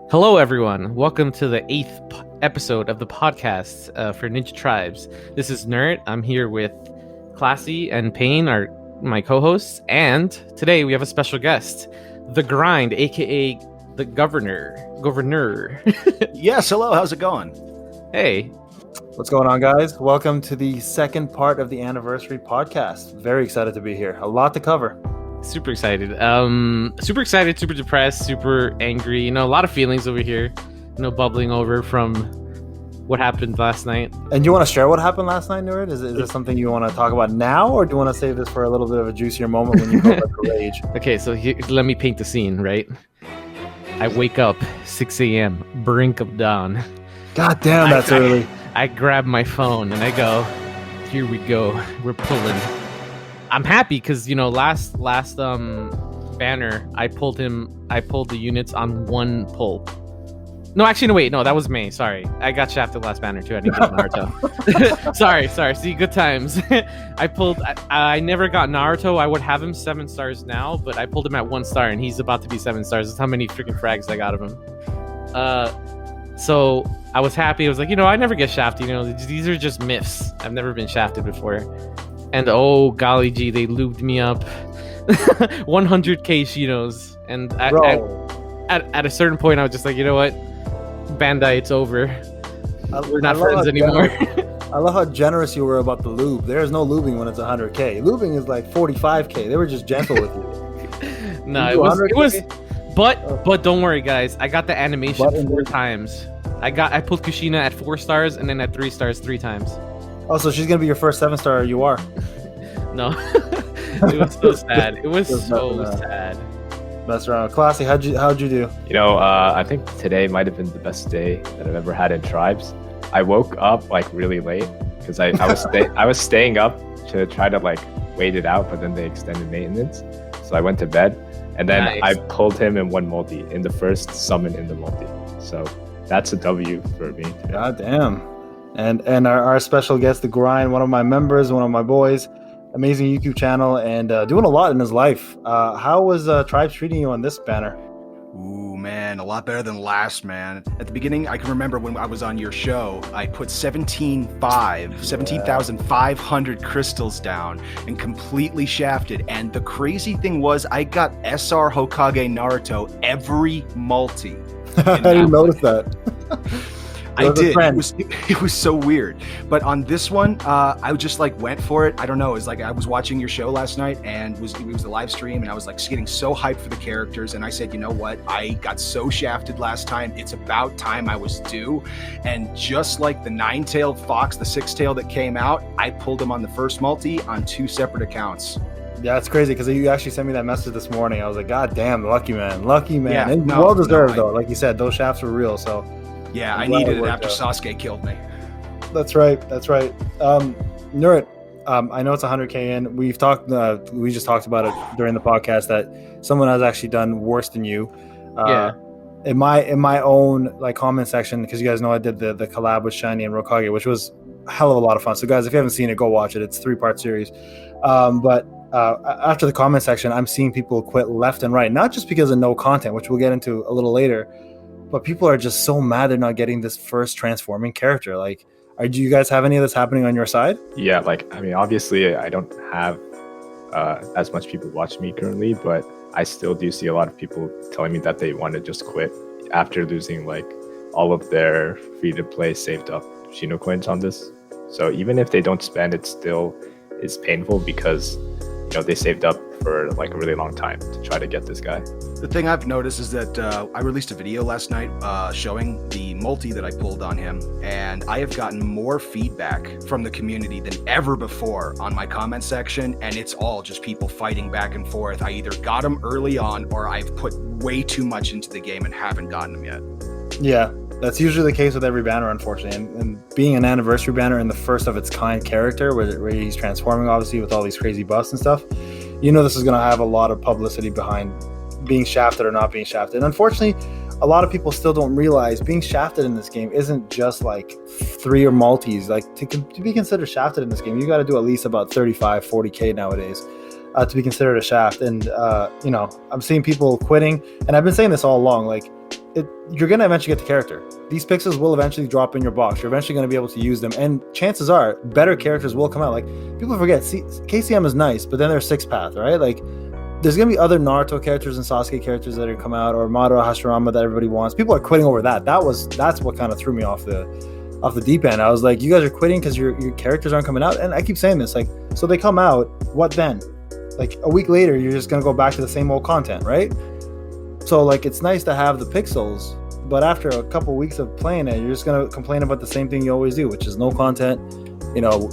Hello, everyone. Welcome to the 8th episode of the podcast for Ninja Tribes. This is Noorret. I'm here with Classy and Payne, my co-hosts, and today we have a special guest, The Grind, aka the Governor. Yes, hello. How's it going? Hey. What's going on, guys? Welcome to the second part of the anniversary podcast. Very excited to be here. A lot to cover. Super excited. Super depressed, super angry. A lot of feelings over here. Bubbling over from what happened last night. And you want to share what happened last night, Noorret? Is this something you want to talk about now, or do you want to save this for a little bit of a juicier moment when you go back to rage? Okay, so let me paint the scene, right? I wake up 6 a.m., brink of dawn. God damn, that's early. I grab my phone and I go, here we go. We're pulling. I'm happy because last banner I pulled the units on one pull. No, actually, no, wait, no, that was May. Sorry, I got shafted last banner too. I didn't get Naruto. sorry. See, good times. I never got Naruto. I would have him 7 stars now, but I pulled him at 1 star, and he's about to be 7 stars. That's how many freaking frags I got of him. So I was happy. I was like, I never get shafted. These are just myths. I've never been shafted before. And oh golly gee, they lubed me up. 100k Shinos. And at a certain point, I was just like, you know what? Bandai, it's over. We're not friends anymore. I love how generous you were about the lube. There's no lubing when it's 100k. Lubing is like 45k. They were just gentle with you. No, it was. But don't worry, guys. I got the animation 4 times. I pulled Kushina at 4 stars and then at 3 stars 3 times. Oh, so she's gonna be your first 7-star. You are. No, it was so sad. It was so sad. That's right. Classy, how'd you do? I think today might have been the best day that I've ever had in Tribes. I woke up like really late because I was staying up to try to like wait it out, but then they extended maintenance, so I went to bed, and then I pulled him in one multi in the first summon in the multi. So that's a W for me today. God damn. And our special guest, The Grind, one of my members, one of my boys, amazing YouTube channel, and doing a lot in his life. How was Tribes treating you on this banner? Ooh, man, a lot better than last, man. At the beginning, I can remember when I was on your show, I put 17,500 crystals down and completely shafted. And the crazy thing was, I got SR Hokage Naruto every multi. I didn't notice that. I did. It was so weird. But on this one, I just like went for it. I don't know. It was like I was watching your show last night, and it was a live stream, and I was like getting so hyped for the characters. And I said, you know what? I got so shafted last time. It's about time I was due. And just like the 9-tailed fox, the 6-tail that came out, I pulled him on the first multi on 2 separate accounts. Yeah, it's crazy because you actually sent me that message this morning. I was like, God damn, lucky man. Yeah, and well deserved though. Like you said, those shafts were real. So. Yeah, I needed it after Sasuke killed me. That's right. Noorret, I know it's 100k in. We just talked about it during the podcast that someone has actually done worse than you. In my own like comment section, because you guys know I did the collab with Shiny and Rokage, which was a hell of a lot of fun. So guys, if you haven't seen it, go watch it. It's a 3-part series. But after the comment section, I'm seeing people quit left and right, not just because of no content, which we'll get into a little later. But people are just so mad they're not getting this first transforming character. Like, do you guys have any of this happening on your side? Yeah, obviously I don't have as much people watching me currently, but I still do see a lot of people telling me that they want to just quit after losing like all of their free-to-play saved up Shino coins on this. So even if they don't spend, it still is painful because they saved up for like a really long time to try to get this guy. The thing I've noticed is that I released a video last night showing the multi that I pulled on him, and I have gotten more feedback from the community than ever before on my comment section, and it's all just people fighting back and forth. I either got him early on or I've put way too much into the game and haven't gotten him yet. Yeah, that's usually the case with every banner, unfortunately. And being an anniversary banner and the first of its kind character, where he's transforming, obviously, with all these crazy buffs and stuff, this is going to have a lot of publicity behind being shafted or not being shafted. And unfortunately, a lot of people still don't realize being shafted in this game isn't just like 3 or multis. Like to be considered shafted in this game, you got to do at least about 35, 40k nowadays to be considered a shaft. And, I'm seeing people quitting. And I've been saying this all along, like, you're going to eventually get the character. These pixels will eventually drop in your box. You're eventually going to be able to use them. And chances are, better characters will come out. Like, people forget, KCM is nice, but then there's 6-path, right? Like, there's going to be other Naruto characters and Sasuke characters that are going to come out, or Madara Hashirama that everybody wants. People are quitting over that. That's what kind of threw me off the deep end. I was like, you guys are quitting because your characters aren't coming out. And I keep saying this, like, so they come out, what then? Like, a week later, you're just going to go back to the same old content, right? So, like, it's nice to have the pixels, but after a couple weeks of playing it, you're just going to complain about the same thing you always do, which is no content,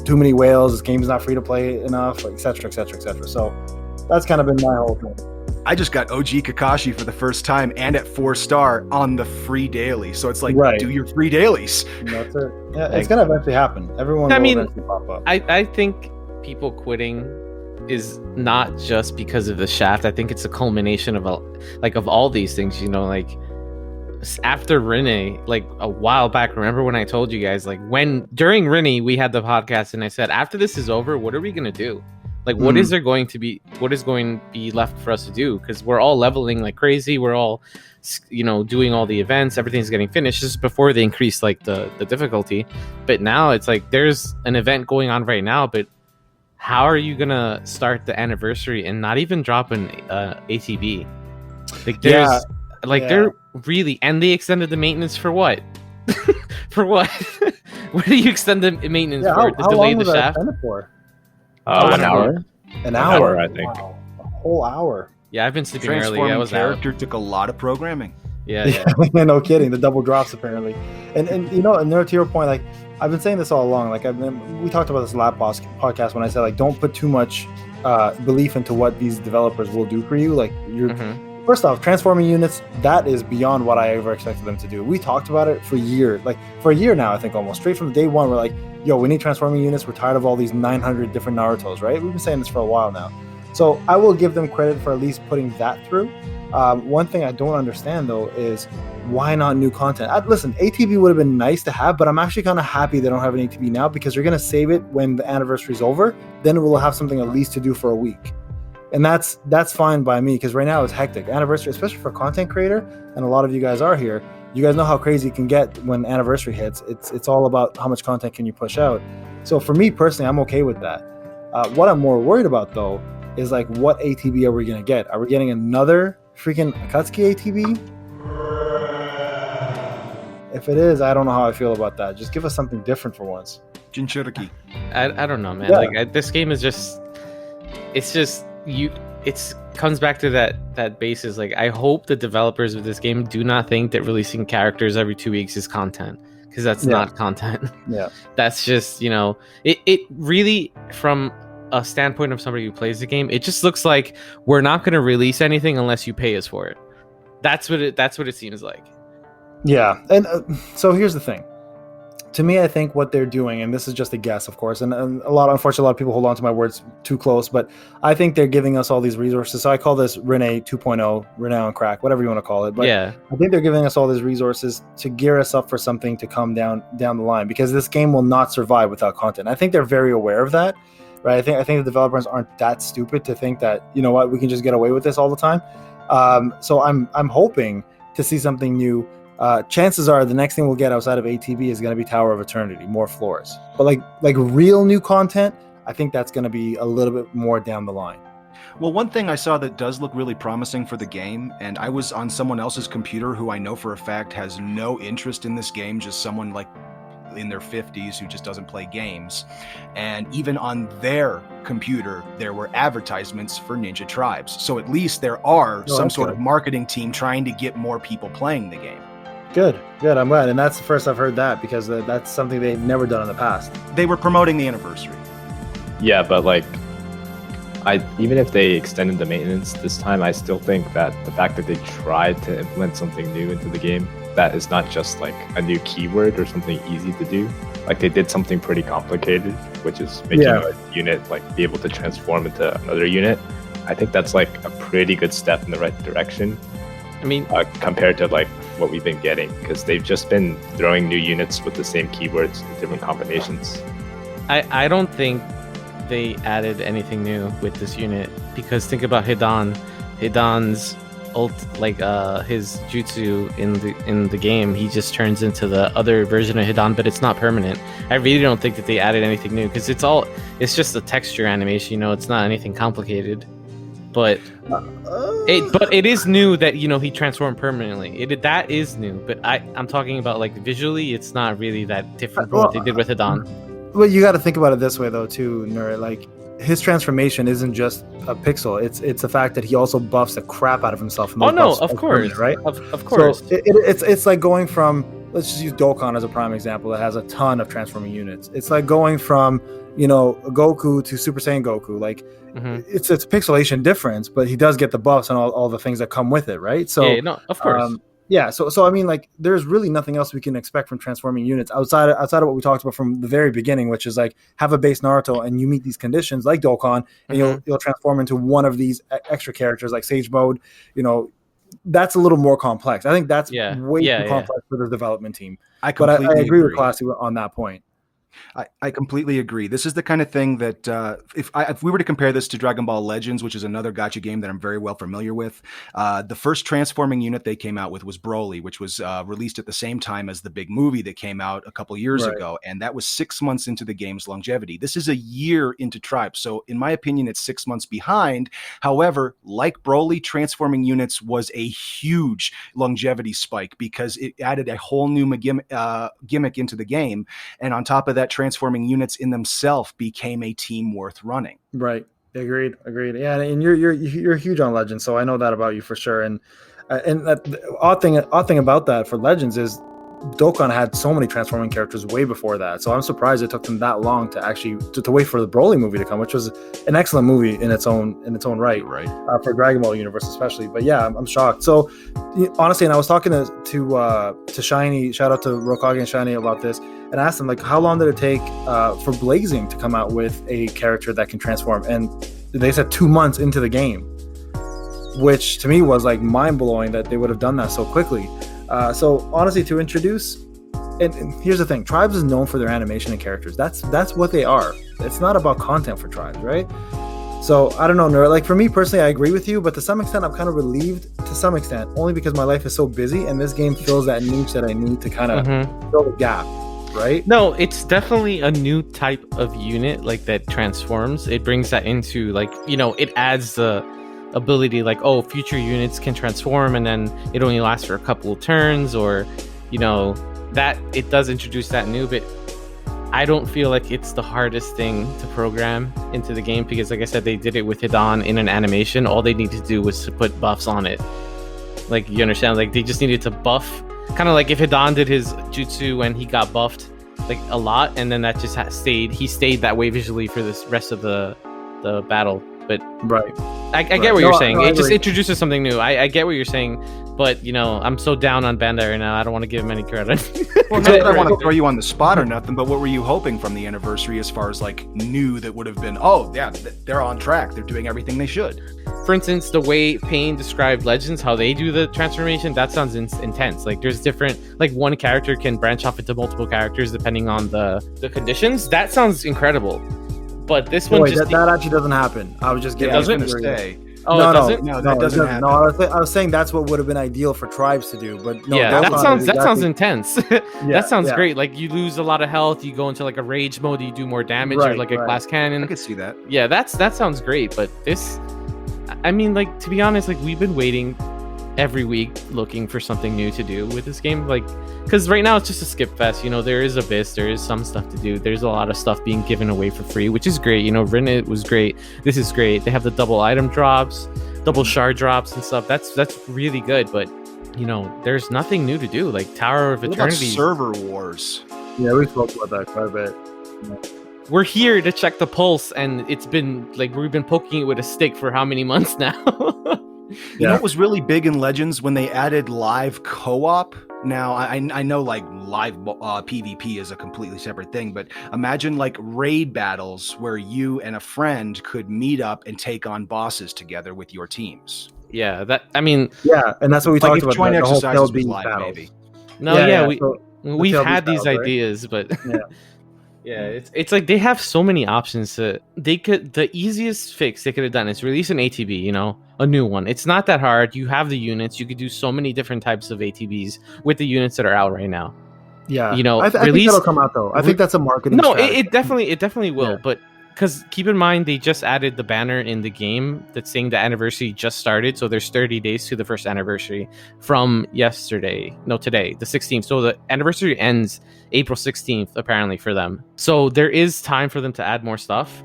too many whales, this game's not free to play enough, et cetera, et cetera, et cetera. So that's kind of been my whole thing. I just got OG Kakashi for the first time and at 4-star on the free daily. So it's like, do your free dailies. That's it. Yeah, it's going to eventually happen. Everyone will eventually pop up. I think people quitting is not just because of the shaft. I think it's a culmination of all these things, like after Rene, like a while back. Remember when I told you guys, like, when during Rene we had the podcast and I said, after this is over, what are we going to do? Like, what is going to be left for us to do? Because we're all leveling like crazy. We're all, doing all the events. Everything's getting finished just before they increase like the difficulty. But now it's like there's an event going on right now, but how are you gonna start the anniversary and not even drop an ATB? Like, they're really, and they extended the maintenance for what? For what? What do you extend the maintenance for? To delay the shaft? For? 1 hour. An hour, I think. Wow. A whole hour. Yeah, I've been sleeping early. I was character took a lot of programming. Yeah. No kidding. The double drops apparently, and to your point, like, I've been saying this all along. Like, we talked about this last podcast when I said, like, don't put too much belief into what these developers will do for you. Like, first off, transforming units, that is beyond what I ever expected them to do. We talked about it for years, like for a year now, I think, almost straight from day one. We're like, yo, we need transforming units. We're tired of all these 900 different Narutos, right? We've been saying this for a while now. So I will give them credit for at least putting that through. One thing I don't understand, though, is why not new content? Listen, ATB would have been nice to have, but I'm actually kind of happy they don't have an ATB now, because they're going to save it when the anniversary is over. Then we'll have something at least to do for a week. And that's fine by me, because right now it's hectic. Anniversary, especially for a content creator, and a lot of you guys are here, you guys know how crazy it can get when anniversary hits. It's all about how much content can you push out. So for me personally, I'm okay with that. What I'm more worried about, though, is like, what ATB are we going to get? Are we getting another freaking Akatsuki ATB? If it is, I don't know how I feel about that. Just give us something different for once. Jinchuriki. I don't know, man. Yeah. This game is just, it's comes back to that basis. Like, I hope the developers of this game do not think that releasing characters every 2 weeks is content, because that's not content. Yeah. That's just, it really, from a standpoint of somebody who plays the game, it just looks like we're not going to release anything unless you pay us for it. That's what it seems like. Yeah. And so here's the thing. To me, I think what they're doing, and this is just a guess, of course, and unfortunately, a lot of people hold on to my words too close, but I think they're giving us all these resources. So I call this Rene 2.0, Rene on crack, whatever you want to call it. But yeah, I think they're giving us all these resources to gear us up for something to come down the line, because this game will not survive without content. I think they're very aware of that, right? I think the developers aren't that stupid to think that, you know what, we can just get away with this all the time. So I'm hoping to see something new. Chances are the next thing we'll get outside of ATB is going to be Tower of Eternity, more floors. But like real new content, I think that's going to be a little bit more down the line. Well, one thing I saw that does look really promising for the game, and I was on someone else's computer who I know for a fact has no interest in this game, just someone like in their 50s who just doesn't play games. And even on their computer, there were advertisements for Ninja Tribes. So at least there are some sort of marketing team trying to get more people playing the game. Good. I'm glad. And that's the first I've heard that, because that's something they've never done in the past. They were promoting the anniversary. Yeah, but like, even if they extended the maintenance this time, I still think that the fact that they tried to implement something new into the game, that is not just like a new keyword or something easy to do. Like, they did something pretty complicated, which is making a unit like be able to transform into another unit. I think that's like a pretty good step in the right direction. I mean, compared to like what we've been getting, because they've just been throwing new units with the same keywords in different combinations. I don't think they added anything new with this unit, because think about Hidan. Hidan's his jutsu in the game, he just turns into the other version of Hidan, but it's not permanent. I really don't think that they added anything new because it's just a texture animation. It's not anything complicated. But it is new that he transformed permanently. That is new, but I'm talking about like visually, it's not really that different from what they did with Hidan. Well, you got to think about it this way though, too, Noorret. Like his transformation isn't just a pixel; it's the fact that he also buffs the crap out of himself. Oh no, of course, right? Of course. So it's like going from, let's just use Dokkan as a prime example. That has a ton of transforming units. It's like going from Goku to Super Saiyan Goku. Like it's a pixelation difference, but he does get the buffs and all the things that come with it, right? So yeah, no, of course. So I mean, like, there's really nothing else we can expect from transforming units outside of what we talked about from the very beginning, which is like have a base Naruto and you meet these conditions like Dokkan, and you'll transform into one of these extra characters like Sage Mode. That's a little more complex. I think that's way too complex for the development team. I agree with Classy on that point. I completely agree. This is the kind of thing that if we were to compare this to Dragon Ball Legends, which is another gacha game that I'm very well familiar with, the first transforming unit they came out with was Broly, which was released at the same time as the big movie that came out a couple years ago, and that was 6 months into the game's longevity. This is a year into Tribe, so in my opinion, it's 6 months behind. However, like Broly, transforming units was a huge longevity spike because it added a whole new gimmick into the game, and on top of that, transforming units in themselves became a team worth running. Right. Agreed. Yeah, and you're huge on Legends, so I know that about you for sure. And the odd thing about that for Legends is Dokkan had so many transforming characters way before that. So I'm surprised it took them that long to actually to wait for the Broly movie to come, which was an excellent movie in its own right. Right. For Dragon Ball universe especially. But yeah, I'm shocked. So honestly, and I was talking to Shiny, shout out to Rokage and Shiny about this, and asked them like, how long did it take for Blazing to come out with a character that can transform? And they said 2 months into the game, which to me was like mind blowing that they would have done that so quickly. So honestly, to introduce, and here's the thing, Tribes is known for their animation and characters. That's what they are. It's not about content for Tribes, right? So I don't know, Noorret. Like for me personally, I agree with you, but to some extent, I'm kind of relieved to some extent, only because my life is so busy, and this game fills that niche that I need to kind of fill the gap, right? No, it's definitely a new type of unit like that transforms. It brings that into like it adds the ability like future units can transform and then it only lasts for a couple of turns, or that it does introduce that new bit. I don't feel like it's the hardest thing to program into the game because like I said, they did it with Hidan in an animation. All they needed to do was to put buffs on it. Like, you understand, like they just needed to buff, kind of like if Hidan did his jutsu when he got buffed like a lot, and then that just he stayed that way visually for this rest of the battle. But right, I get what you're saying. It just introduces something new. I get what you're saying, but I'm so down on Bandai right now. I don't want to give him any credit. Well, not that I want to throw you on the spot or nothing, but what were you hoping from the anniversary as far as like new that would have been? Oh yeah, they're on track. They're doing everything they should. For instance, the way Payne described Legends, how they do the transformation, that sounds intense. Like there's different, like one character can branch off into multiple characters depending on the conditions. That sounds incredible. But this one that actually doesn't happen. I was just getting. It doesn't stay. Oh, no, it doesn't? No, that doesn't happen. No, I was saying that's what would have been ideal for Tribes to do, but no. Yeah, that sounds intense. That sounds great. Like you lose a lot of health, you go into like a rage mode, you do more damage, or like a glass cannon. I could see that. Yeah, that sounds great. But this, I mean, like to be honest, like we've been waiting every week looking for something new to do with this game, like because right now it's just a skip fest. There is Abyss, there is some stuff to do, there's a lot of stuff being given away for free, which is great. Rinnet was great, this is great, they have the double item drops, double shard drops and stuff. That's really good, but there's nothing new to do. Like Tower of Eternity, server wars. Yeah, we spoke about that quite a bit. We're here to check the pulse, and it's been like we've been poking it with a stick for how many months now. You know what was really big in Legends when they added live co-op? Now, I know like live PvP is a completely separate thing, but imagine like raid battles where you and a friend could meet up and take on bosses together with your teams. Yeah, and that's what we talked about. Joint exercises was live, battles. maybe. No, we've had these ideas, but Yeah, it's like they have so many options. The easiest fix they could have done is release an ATB, you know, a new one. It's not that hard. You have the units. You could do so many different types of ATBs with the units that are out right now. Yeah, you know, I think that'll come out though. I think that's a marketing. No, strategy. it definitely will. Yeah. But because keep in mind, they just added the banner in the game that's saying the anniversary just started. So there's 30 days to the first anniversary from today, the 16th. So the anniversary ends April 16th, apparently, for them. So there is time for them to add more stuff.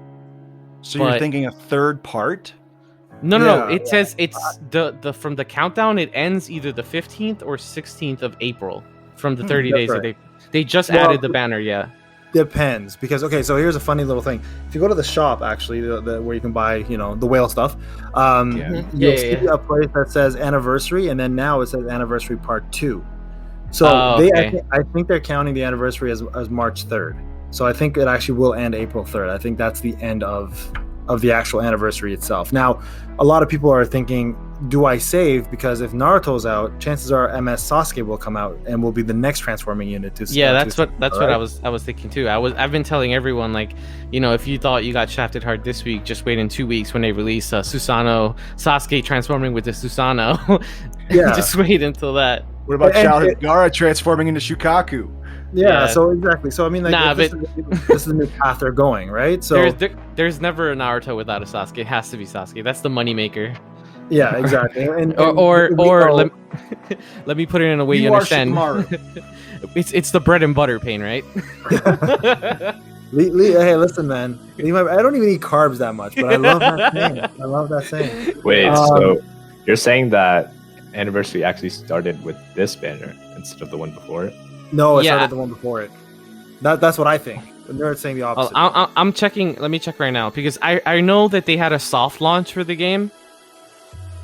So you're thinking a third part? No. It says it's the from the countdown. It ends either the 15th or 16th of April from the 30 days that they just added the banner. Yeah. Depends, because so here's a funny little thing. If you go to the shop, actually, the where you can buy, you know, the whale stuff, you'll see a place that says anniversary, and then now it says anniversary part 2. So I think they're counting the anniversary as March 3rd. So I think it actually will end April 3rd. I think that's the end of the actual anniversary itself. Now, a lot of people are thinking, do I save? Because if Naruto's out, chances are MS Sasuke will come out and will be the next transforming unit to. That's what I was thinking too. I've been telling everyone, like, you know, if you thought you got shafted hard this week, just wait in 2 weeks when they release Susanoo Sasuke transforming with the Susanoo. Yeah, just wait until that. What about childhood Gaara transforming into Shukaku? Yeah, so exactly. So I mean, like, this is the new path they're going, right? So there's never a Naruto without a Sasuke. It has to be Sasuke. That's the moneymaker. Yeah, exactly. Or let me put it in a way you understand. It's the bread and butter Payne, right? Hey, listen, man. I don't even eat carbs that much, but I love that saying. Wait, so you're saying that anniversary actually started with this banner instead of the one before it? No, it started the one before it. That's what I think. Noorret's saying the opposite. I'm checking. Let me check right now, because I know that they had a soft launch for the game,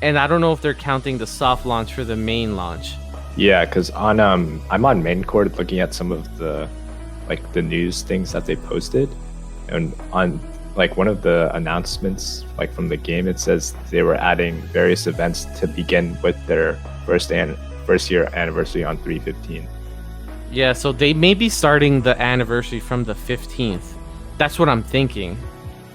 and I don't know if they're counting the soft launch for the main launch. Yeah, because on I'm on main court looking at some of the the news things that they posted, and on one of the announcements from the game, it says they were adding various events to begin with their first year anniversary on 3/15. Yeah, so they may be starting the anniversary from the 15th. That's what I'm thinking,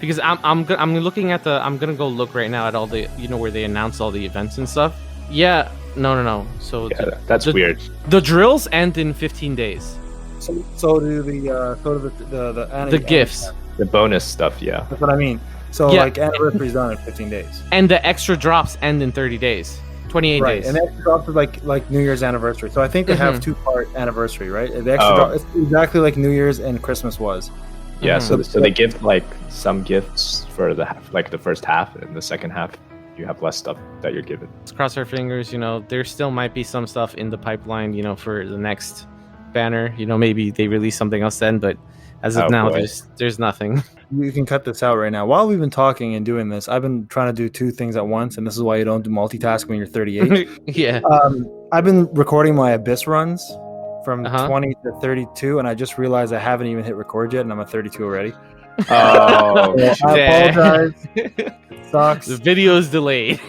because I'm looking at I'm gonna go look right now at all the, you know, where they announce all the events and stuff. Yeah, no. So that's weird. The drills end in 15 days. So do the gifts, the bonus stuff. Yeah, that's what I mean. So anniversary's done in 15 days, and the extra drops end in 30 days. 28 days. And the extra drops are like New Year's anniversary. So I think they have 2-part anniversary, right? The extra drop is exactly like New Year's and Christmas was. Yeah, so they give some gifts for the first half, and the second half you have less stuff that you're given. Let's cross our fingers, you know, there still might be some stuff in the pipeline, you know, for the next banner. You know, maybe they release something else then, but as of now, there's nothing. You can cut this out right now. While we've been talking and doing this, I've been trying to do 2 things at once, and this is why you don't do multitask when you're 38. Yeah. I've been recording my Abyss runs from 20 to 32, and I just realized I haven't even hit record yet, and I'm at 32 already. Oh, I apologize. It sucks. The video is delayed.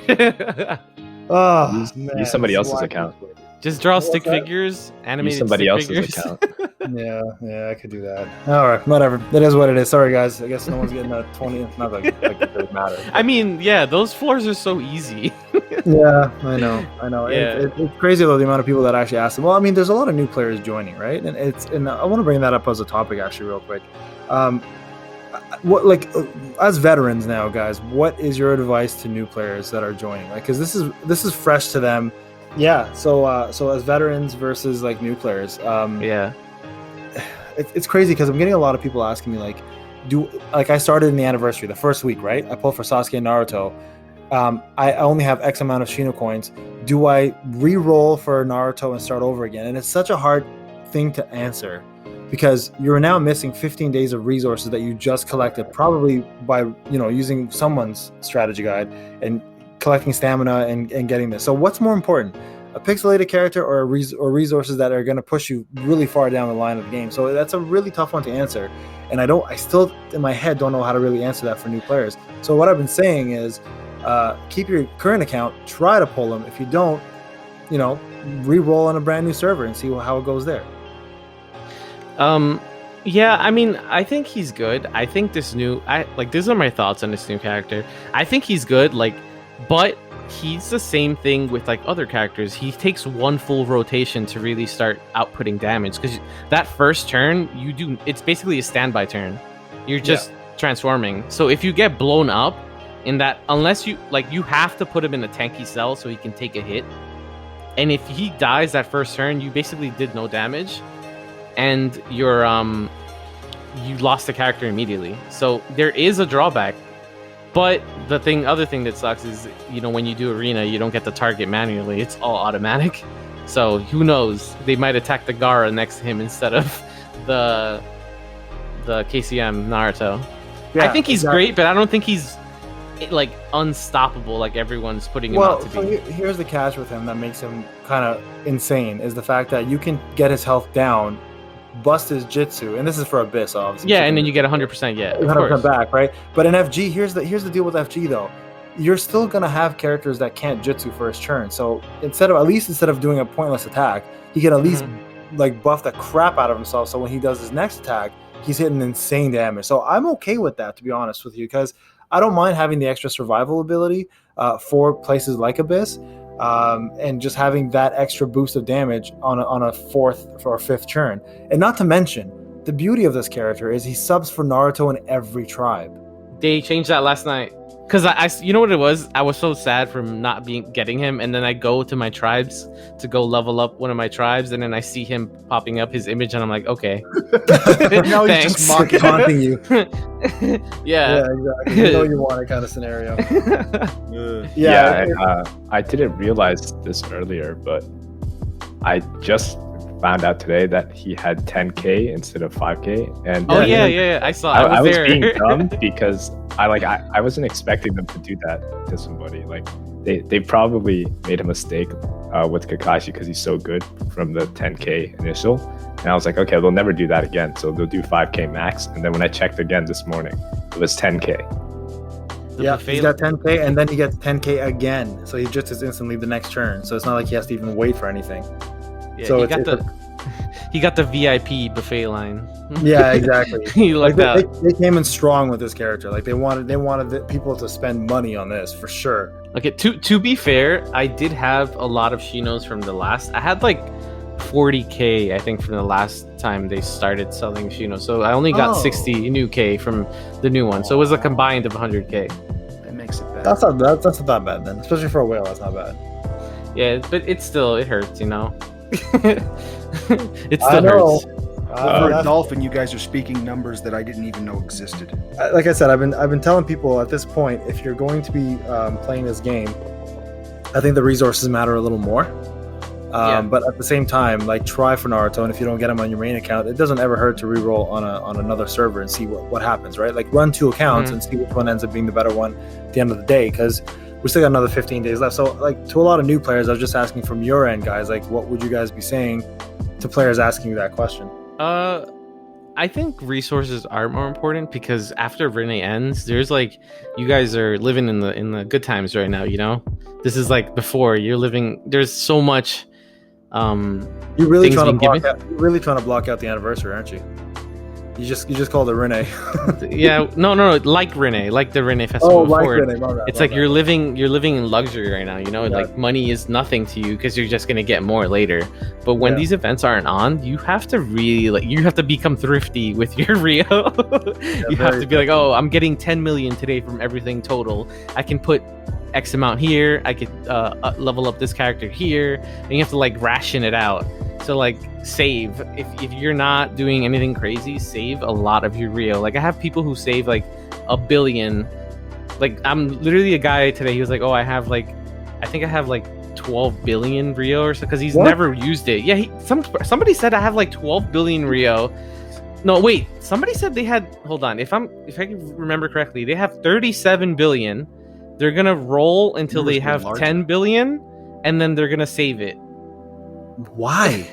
Use somebody else's account. Just draw stick figures, animated somebody stick else's figures. account. Yeah, I could do that. All right, whatever. It is what it is. Sorry, guys. I guess no one's getting a 20. It's not like it doesn't matter. I mean, yeah, those floors are so easy. Yeah, I know. Yeah. It's crazy though, the amount of people that actually ask them. Well, I mean, there's a lot of new players joining, right? And I want to bring that up as a topic actually, real quick. As veterans now, guys, what is your advice to new players that are joining? Because this is fresh to them. Yeah. So as veterans versus new players. It's crazy because I'm getting a lot of people asking me I started in the anniversary the first week, right? I pulled for Sasuke and Naruto. I only have X amount of Shino coins. Do I re-roll for Naruto and start over again? And it's such a hard thing to answer because you're now missing 15 days of resources that you just collected, probably by using someone's strategy guide and collecting stamina and getting this. So what's more important, a pixelated character or resources that are going to push you really far down the line of the game? So that's a really tough one to answer, and I still in my head don't know how to really answer that for new players. So what I've been saying is keep your current account, try to pull them. If you don't, re-roll on a brand new server and see how it goes there. Yeah, I mean, I think he's good. I think these are my thoughts on this new character. I think he's good, but he's the same thing with like other characters. He takes one full rotation to really start outputting damage, because that first turn it's basically a standby turn. You're just transforming. So if you get blown up in that, unless you have to put him in a tanky cell so he can take a hit. And if he dies that first turn, you basically did no damage, and you lost the character immediately. So there is a drawback. But the other thing that sucks is, when you do arena, you don't get the target manually. It's all automatic. So who knows? They might attack the Gaara next to him instead of the KCM Naruto. Yeah, I think he's great, but I don't think he's like unstoppable like everyone's putting him out to be. Here's the catch with him that makes him kind of insane is the fact that you can get his health down, bust his jutsu, and this is for Abyss, obviously. Yeah, and then you get 100%. Yeah, 100% back, right? But in FG, here's the deal with FG though. You're still gonna have characters that can't jutsu for his turn. So instead of doing a pointless attack, he can at least like buff the crap out of himself. So when he does his next attack, he's hitting insane damage. So I'm okay with that, to be honest with you, because I don't mind having the extra survival ability for places like Abyss. And just having that extra boost of damage on a fourth or fifth turn. And not to mention, the beauty of this character is he subs for Naruto in every tribe. They changed that last night. Because I you know what it was? I was so sad from not getting him, and then I go to my tribes to go level up one of my tribes, and then I see him popping up his image, and I'm like, okay. Now he's just taunting you. Yeah, exactly. You know you want it kind of scenario. I didn't realize this earlier, but I just found out today that he had 10K instead of 5K. And I saw. I was there. Being dumb because I wasn't expecting them to do that to somebody. Like they probably made a mistake with Kakashi because he's so good from the 10K initial. And I was like, okay, they'll never do that again. So they'll do 5K max. And then when I checked again this morning, it was 10K. He's got 10K, and then he gets 10K again. So he just is instantly the next turn. So it's not like he has to even wait for anything. Yeah, so he got the VIP buffet line. Yeah, exactly. They came in strong with this character. Like they wanted the people to spend money on this for sure. Okay, to be fair, I did have a lot of Shinos from the last. I had like 40K, I think, from the last time they started selling Shino. So I only got 60 new K from the new one. So it was a combined of 100K. That makes it bad. That's not that bad then, especially for a whale. That's not bad. Yeah, but it hurts, It still hurts. For a dolphin, you guys are speaking numbers that I didn't even know existed. Like I said, I've been telling people at this point, if you're going to be playing this game, I think the resources matter a little more. But at the same time, like, try for Naruto, and if you don't get him on your main account, it doesn't ever hurt to reroll on another server and see what happens, right? Like, run 2 accounts and see which one ends up being the better one at the end of the day, because we still got another 15 days left. So, like, to a lot of new players, I was just asking from your end, guys, like, what would you guys be saying to players asking you that question? I think resources are more important, because after Rene ends, there's like, you guys are living in the good times right now, This is like before you're living. There's so much. You're really trying to block out the anniversary, aren't you? You just called it Rene. Yeah, no, like Rene, like the Rene festival. Like Rene, it's like you're living in luxury right now. Like money is nothing to you because you're just gonna get more later. But when these events aren't on, you have to really you have to become thrifty with your Rio. You have to be like, oh, I'm getting 10 million today from everything total. I can put X amount here. I could level up this character here, and you have to like ration it out. So like save. If you're not doing anything crazy, save a lot of your Rio. Like I have people who save like 1 billion. Like I'm literally a guy today. He was like, oh, I think I have like 12 billion Rio or so, because he's never used it. Yeah, somebody said I have like 12 billion Rio. No, wait. Somebody said they had. Hold on. If I can remember correctly, they have 37 billion. They're gonna roll until they have 10 billion, and then they're gonna save it. Why?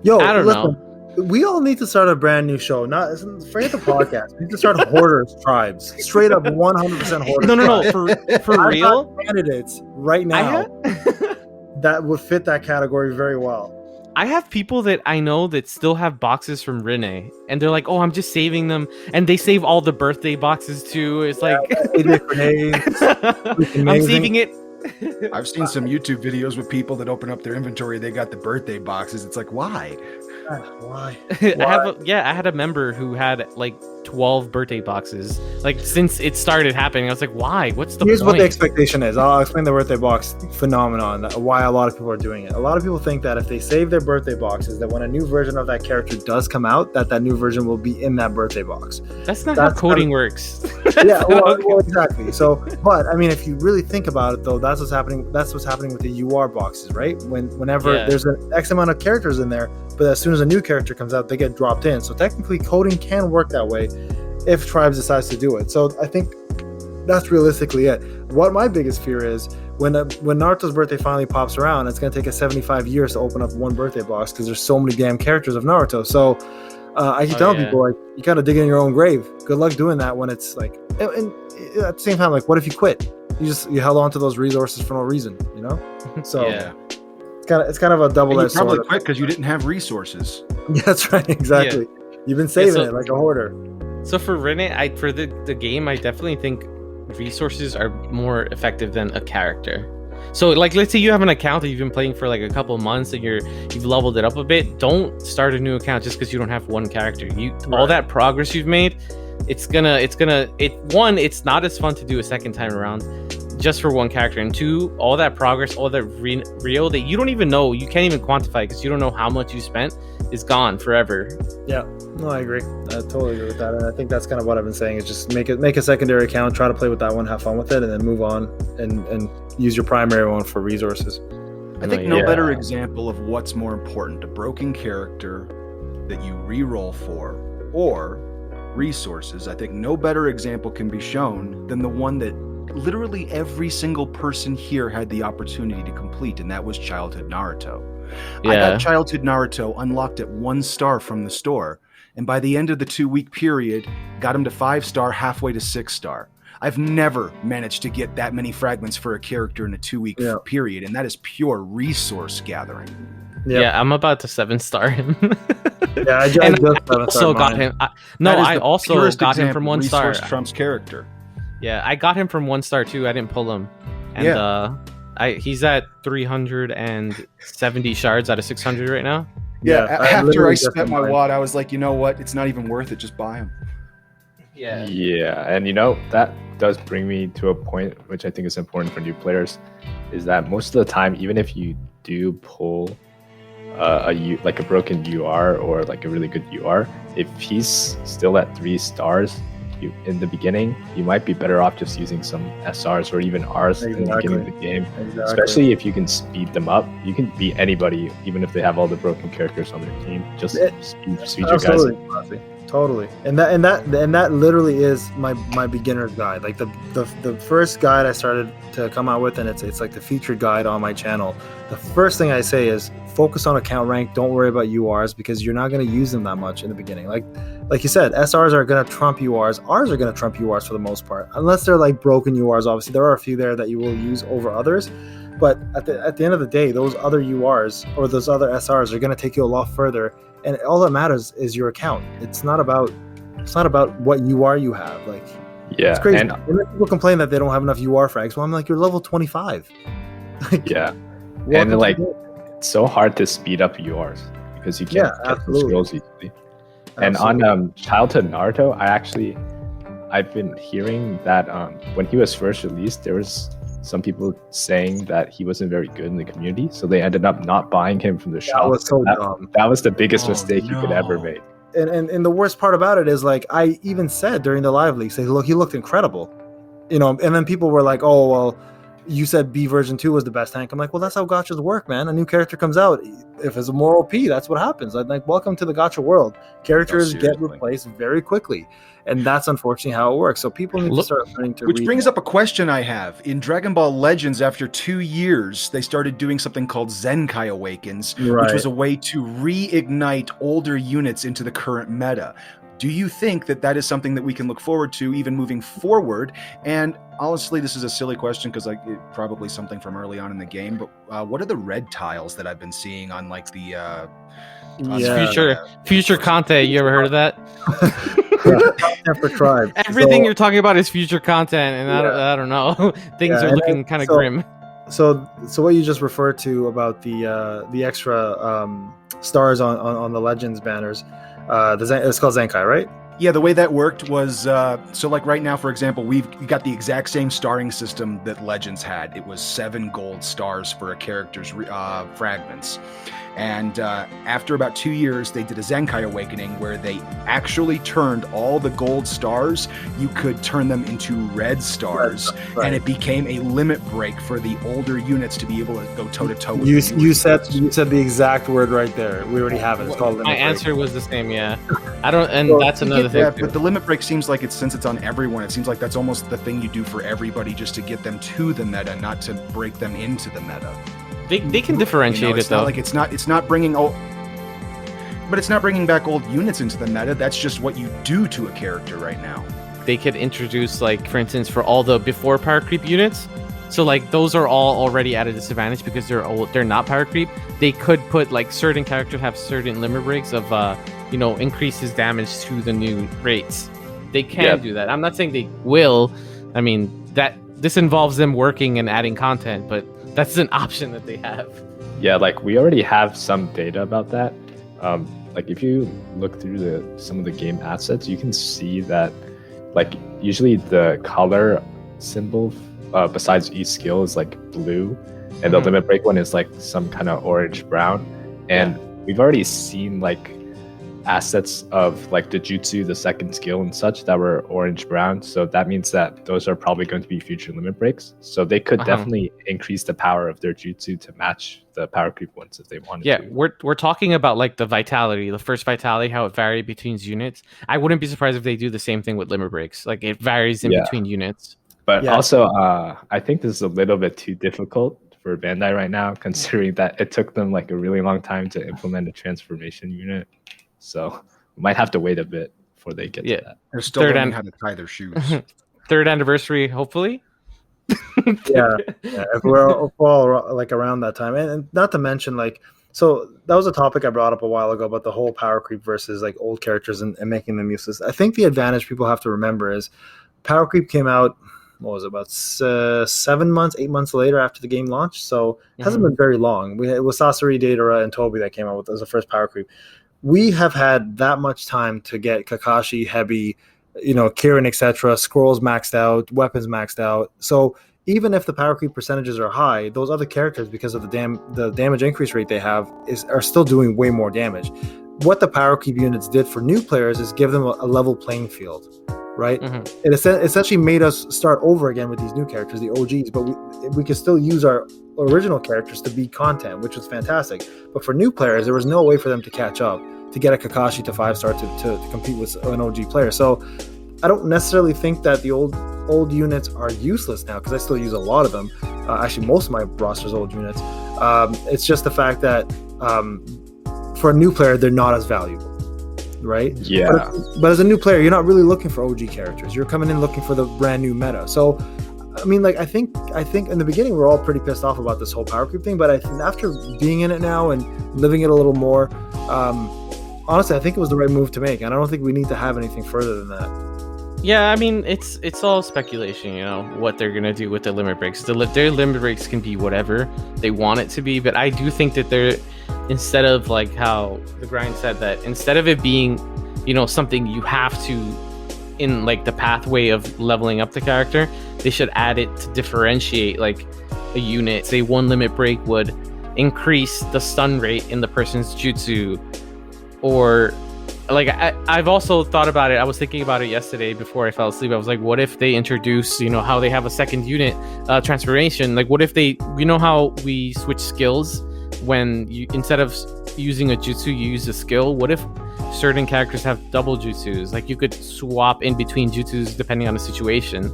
Yo, I don't know. We all need to start a brand new show. Forget the podcast. We need to start Hoarders Tribes. Straight up 100% Hoarders. No. For real? Candidates right now that would fit that category very well. I have people that I know that still have boxes from Rene, and they're like, "Oh, I'm just saving them," and they save all the birthday boxes too. It's like I'm saving it. I've seen some YouTube videos with people that open up their inventory. They got the birthday boxes. It's like, why? Why? I had a member who had like 12 birthday boxes. Like since it started happening, I was like, why? What's the Here's point? What the expectation is. I'll explain the birthday box phenomenon. Why a lot of people are doing it. A lot of people think that if they save their birthday boxes, that when a new version of that character does come out, that new version will be in that birthday box. That's not how coding works. Yeah, well, exactly. So, but I mean, if you really think about it, though, that's what's happening. That's what's happening with the UR boxes, right? Whenever there's an X amount of characters in there, but as soon as a new character comes out, they get dropped in. So technically, coding can work that way if Tribes decides to do it. So I think that's realistically it. What my biggest fear is when Naruto's birthday finally pops around, it's going to take us 75 years to open up one birthday box because there's so many damn characters of Naruto. So I keep telling people, like, you kind of dig in your own grave. Good luck doing that when it's like, and at the same time, like, what if you quit? You held on to those resources for no reason, you know? So it's kind of a double-edged sword. You probably quit because you didn't have resources. Yeah, that's right, exactly. Yeah. You've been saving it like a hoarder. So for Rene, for the game, I definitely think resources are more effective than a character. So like, let's say you have an account that you've been playing for like a couple of months and you've leveled it up a bit. Don't start a new account just because you don't have one character. All that progress you've made, it's not as fun to do a second time around just for one character, and two, all that progress, all that real that you don't even know, you can't even quantify because you don't know how much you spent, is gone forever. Yeah, no, I agree. I totally agree with that, and I think that's kind of what I've been saying is just make a secondary account, try to play with that one, have fun with it, and then move on and use your primary one for resources. I think no better example of what's more important, a broken character that you re-roll for or resources. I think no better example can be shown than the one that literally every single person here had the opportunity to complete, and that was Childhood Naruto. I got Childhood Naruto unlocked at 1 star from the store, and by the end of the 2-week period, got him to 5-star, halfway to 6-star. I've never managed to get that many fragments for a character in a 2-week period, and that is pure resource gathering. Yeah, I'm about to 7-star him. I also got him. I also got him from 1 star. Resource trumps character. Yeah, I got him from 1 star too. I didn't pull him, and he's at 370 shards out of 600 right now. Yeah, after I spent my wad, I was like, you know what? It's not even worth it. Just buy him. Yeah, and that does bring me to a point which I think is important for new players, is that most of the time, even if you do pull like a broken UR or like a really good UR, if he's still at 3 stars in the beginning, you might be better off just using some SRs or even Rs in the beginning of the game. Especially if you can speed them up. You can beat anybody, even if they have all the broken characters on their team. Just speed your guys up. Totally. And that literally is my beginner's guide. Like the first guide I started to come out with, and it's like the featured guide on my channel. The first thing I say is focus on account rank. Don't worry about URs because you're not going to use them that much in the beginning. Like you said, SRs are going to trump URs. Rs are going to trump URs for the most part, unless they're like broken URs. Obviously, there are a few there that you will use over others. But at the end of the day, those other URs or those other SRs are going to take you a lot further. And all that matters is your account. It's not about what UR you have. Like, it's crazy. And people complain that they don't have enough UR frags. Well, I'm like, you're level 25. And like, it's so hard to speed up URs because you can't get the skills easily. And on Childhood Naruto, I've been hearing that when he was first released, there was some people saying that he wasn't very good in the community, so they ended up not buying him from the shop. That was so dumb. That was the biggest mistake you could ever make. And the worst part about it is, like, I even said during the live leak, say, look, he looked incredible, and then people were like, oh, well, you said B version 2 was the best tank. I'm like, well, that's how gachas work, man. A new character comes out. If it's a more OP, that's what happens. I'm like, welcome to the gacha world. Characters get replaced very quickly. And that's unfortunately how it works. So people need to start learning to Which brings up a question I have. In Dragon Ball Legends, after 2 years, they started doing something called Zenkai Awakens, which was a way to reignite older units into the current meta. Do you think that that is something that we can look forward to even moving forward? And honestly, this is a silly question because like probably something from early on in the game, but what are the red tiles that I've been seeing on like the future content? You ever heard of that? Content for tribes. Everything you're talking about is future content, and I don't know. Things are looking kind of grim. So what you just referred to about the extra stars on the Legends banners, it's called Zenkai, right? Yeah, the way that worked was, so like right now, for example, we've got the exact same starring system that Legends had. It was 7 gold stars for a character's fragments. And after about 2 years, they did a Zenkai Awakening where they actually turned all the gold stars, you could turn them into red stars, and it became a limit break for the older units to be able to go toe-to-toe with you said the exact word right there. We already have it. It's called limit break. My answer was the same, yeah. I don't, and that's another thing. But the limit break seems like since it's on everyone, it seems like that's almost the thing you do for everybody just to get them to the meta, not to break them into the meta. They can differentiate it though. Like it's not bringing but it's not bringing back old units into the meta. That's just what you do to a character right now. They could introduce, like, for instance, for all the before power creep units. So like those are all already at a disadvantage because they're old. They're not power creep. They could put like certain characters have certain limit breaks of increases damage to the new rates. They can do that. I'm not saying they will. I mean this involves them working and adding content, but that's an option that they have. Yeah, like we already have some data about that. Like if you look through some of the game assets, you can see that like usually the color symbol besides each skill is like blue, and the limit break one is like some kind of orange brown. And we've already seen like assets of like the jutsu, the second skill and such that were orange brown, so that means that those are probably going to be future limit breaks, so they could definitely increase the power of their jutsu to match the power creep ones if they wanted to. We're talking about like the vitality, the first vitality, how it varied between units. I wouldn't be surprised if they do the same thing with limit breaks, like it varies in between units. But also I think this is a little bit too difficult for Bandai right now, considering that it took them like a really long time to implement a transformation unit. So we might have to wait a bit before they get to that. They're still learning how to tie their shoes. Third anniversary, hopefully. If we're all like around that time, and not to mention like, so that was a topic I brought up a while ago about the whole power creep versus like old characters and making them useless. I think the advantage people have to remember is power creep came out, what was it, about 8 months later after the game launched, so it hasn't been very long. It was Sasori, Deidara, and Toby that came out with as the first power creep. We have had that much time to get Kakashi, Hebi, Kirin, etc., scrolls maxed out, weapons maxed out. So even if the power creep percentages are high, those other characters, because of the damage increase rate they have, are still doing way more damage. What the power creep units did for new players is give them a level playing field, right? It essentially made us start over again with these new characters, the OGs, but we could still use our original characters to beat content, which was fantastic. But for new players, there was no way for them to catch up, to get a Kakashi to 5-star to compete with an OG player. So I don't necessarily think that the old units are useless now, because I still use a lot of them. Actually, most of my roster's old units. It's just the fact that for a new player, they're not as valuable, right? Yeah. But as a new player, you're not really looking for OG characters. You're coming in looking for the brand new meta. So I mean, like, I think in the beginning we're all pretty pissed off about this whole power creep thing, but I think after being in it now and living it a little more, honestly, I think it was the right move to make, and I don't think we need to have anything further than that. Yeah, I mean, it's all speculation, what they're gonna do with the limit breaks. Their limit breaks can be whatever they want it to be, but I do think that they're, instead of like how the grind said, that instead of it being, something you have to, in like the pathway of leveling up the character, they should add it to differentiate like a unit. Say one limit break would increase the stun rate in the person's jutsu, or like I've also thought about it. I was thinking about it yesterday before I fell asleep. I was like, what if they introduce, how they have a second unit transformation? Like, what if they, how we switch skills when you, instead of using a jutsu, you use a skill? What if certain characters have double jutsus? Like, you could swap in between jutsus depending on the situation.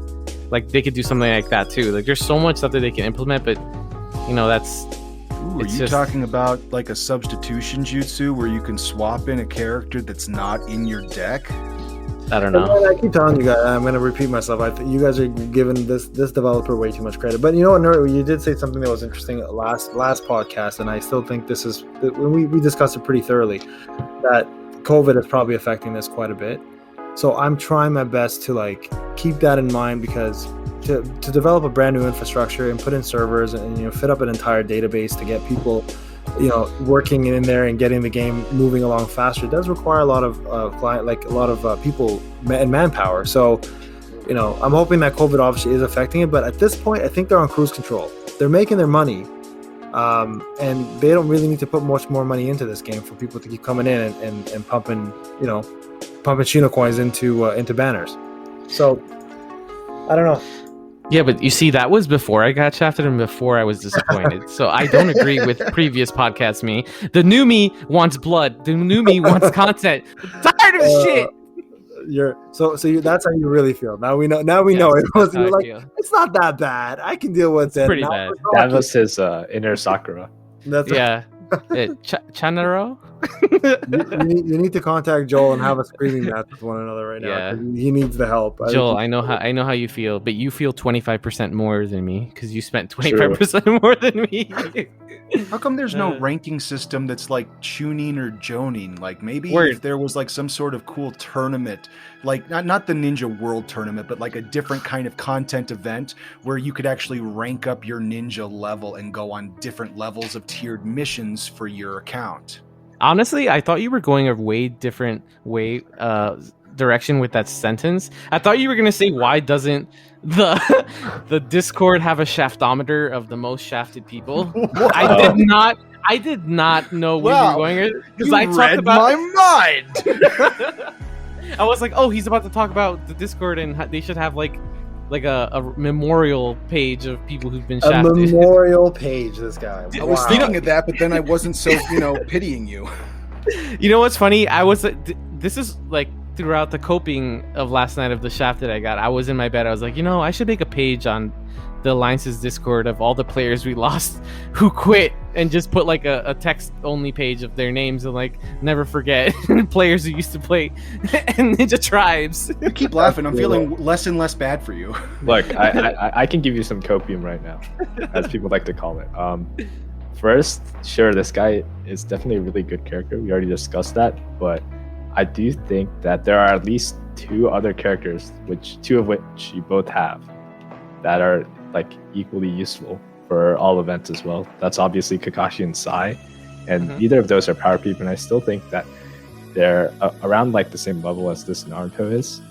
Like, they could do something like that too. Like, there's so much stuff that they can implement, but that's Ooh, are you talking about like a substitution jutsu where you can swap in a character that's not in your deck? I don't know. I keep telling you guys, I'm going to repeat myself. I think you guys are giving this developer way too much credit. But you know what, Noorret, you did say something that was interesting last podcast, and I still think this is when we discussed it pretty thoroughly, that COVID is probably affecting this quite a bit. So I'm trying my best to like keep that in mind, because to develop a brand new infrastructure and put in servers and fit up an entire database to get people working in there and getting the game moving along faster, it does require a lot of people and manpower. So I'm hoping that COVID obviously is affecting it, but at this point I think they're on cruise control. They're making their money, and they don't really need to put much more money into this game for people to keep coming in and pumping Shino coins into banners. So I don't know. Yeah, but you see, that was before I got shafted and before I was disappointed. So I don't agree with previous podcast me. The new me wants blood. The new me wants content. I'm tired of shit. That's how you really feel. Now we know. Now we know it. You're like, it's not that bad. I can deal with it. Pretty bad. That was his inner Sakura. That's Chanaro. you need to contact Joel and have a screaming match with one another right now. Yeah. He needs the help. Joel, I know how you feel, but you feel 25% more than me because you spent 25% more than me. How come there's no ranking system that's like tuning or joning? Like maybe if there was like some sort of cool tournament, like not the Ninja World Tournament, but like a different kind of content event where you could actually rank up your ninja level and go on different levels of tiered missions for your account. Honestly, I thought you were going a way different direction with that sentence. I thought you were going to say, why doesn't the Discord have a shaftometer of the most shafted people? I did not know where you were going, because I talked about my mind. I was like, oh, he's about to talk about the Discord and they should have like a memorial page of people who've been shafted. A memorial page, this guy. I was thinking of that, but then I wasn't so, pitying you. You know what's funny? I was this is like throughout the coping of last night of the shaft that I got. I was in my bed. I was like, I should make a page on the Alliance's Discord of all the players we lost who quit, and just put like a text only page of their names and like never forget players who used to play and Ninja Tribes. You keep laughing. I'm feeling less and less bad for you. Look, I can give you some copium right now, as people like to call it. First, sure, this guy is definitely a really good character. We already discussed that, but I do think that there are at least two other characters, two of which you both have, that are like equally useful for all events as well. That's obviously Kakashi and Sai, and neither of those are power creep, and I still think that they're around like the same level as this Naruto is,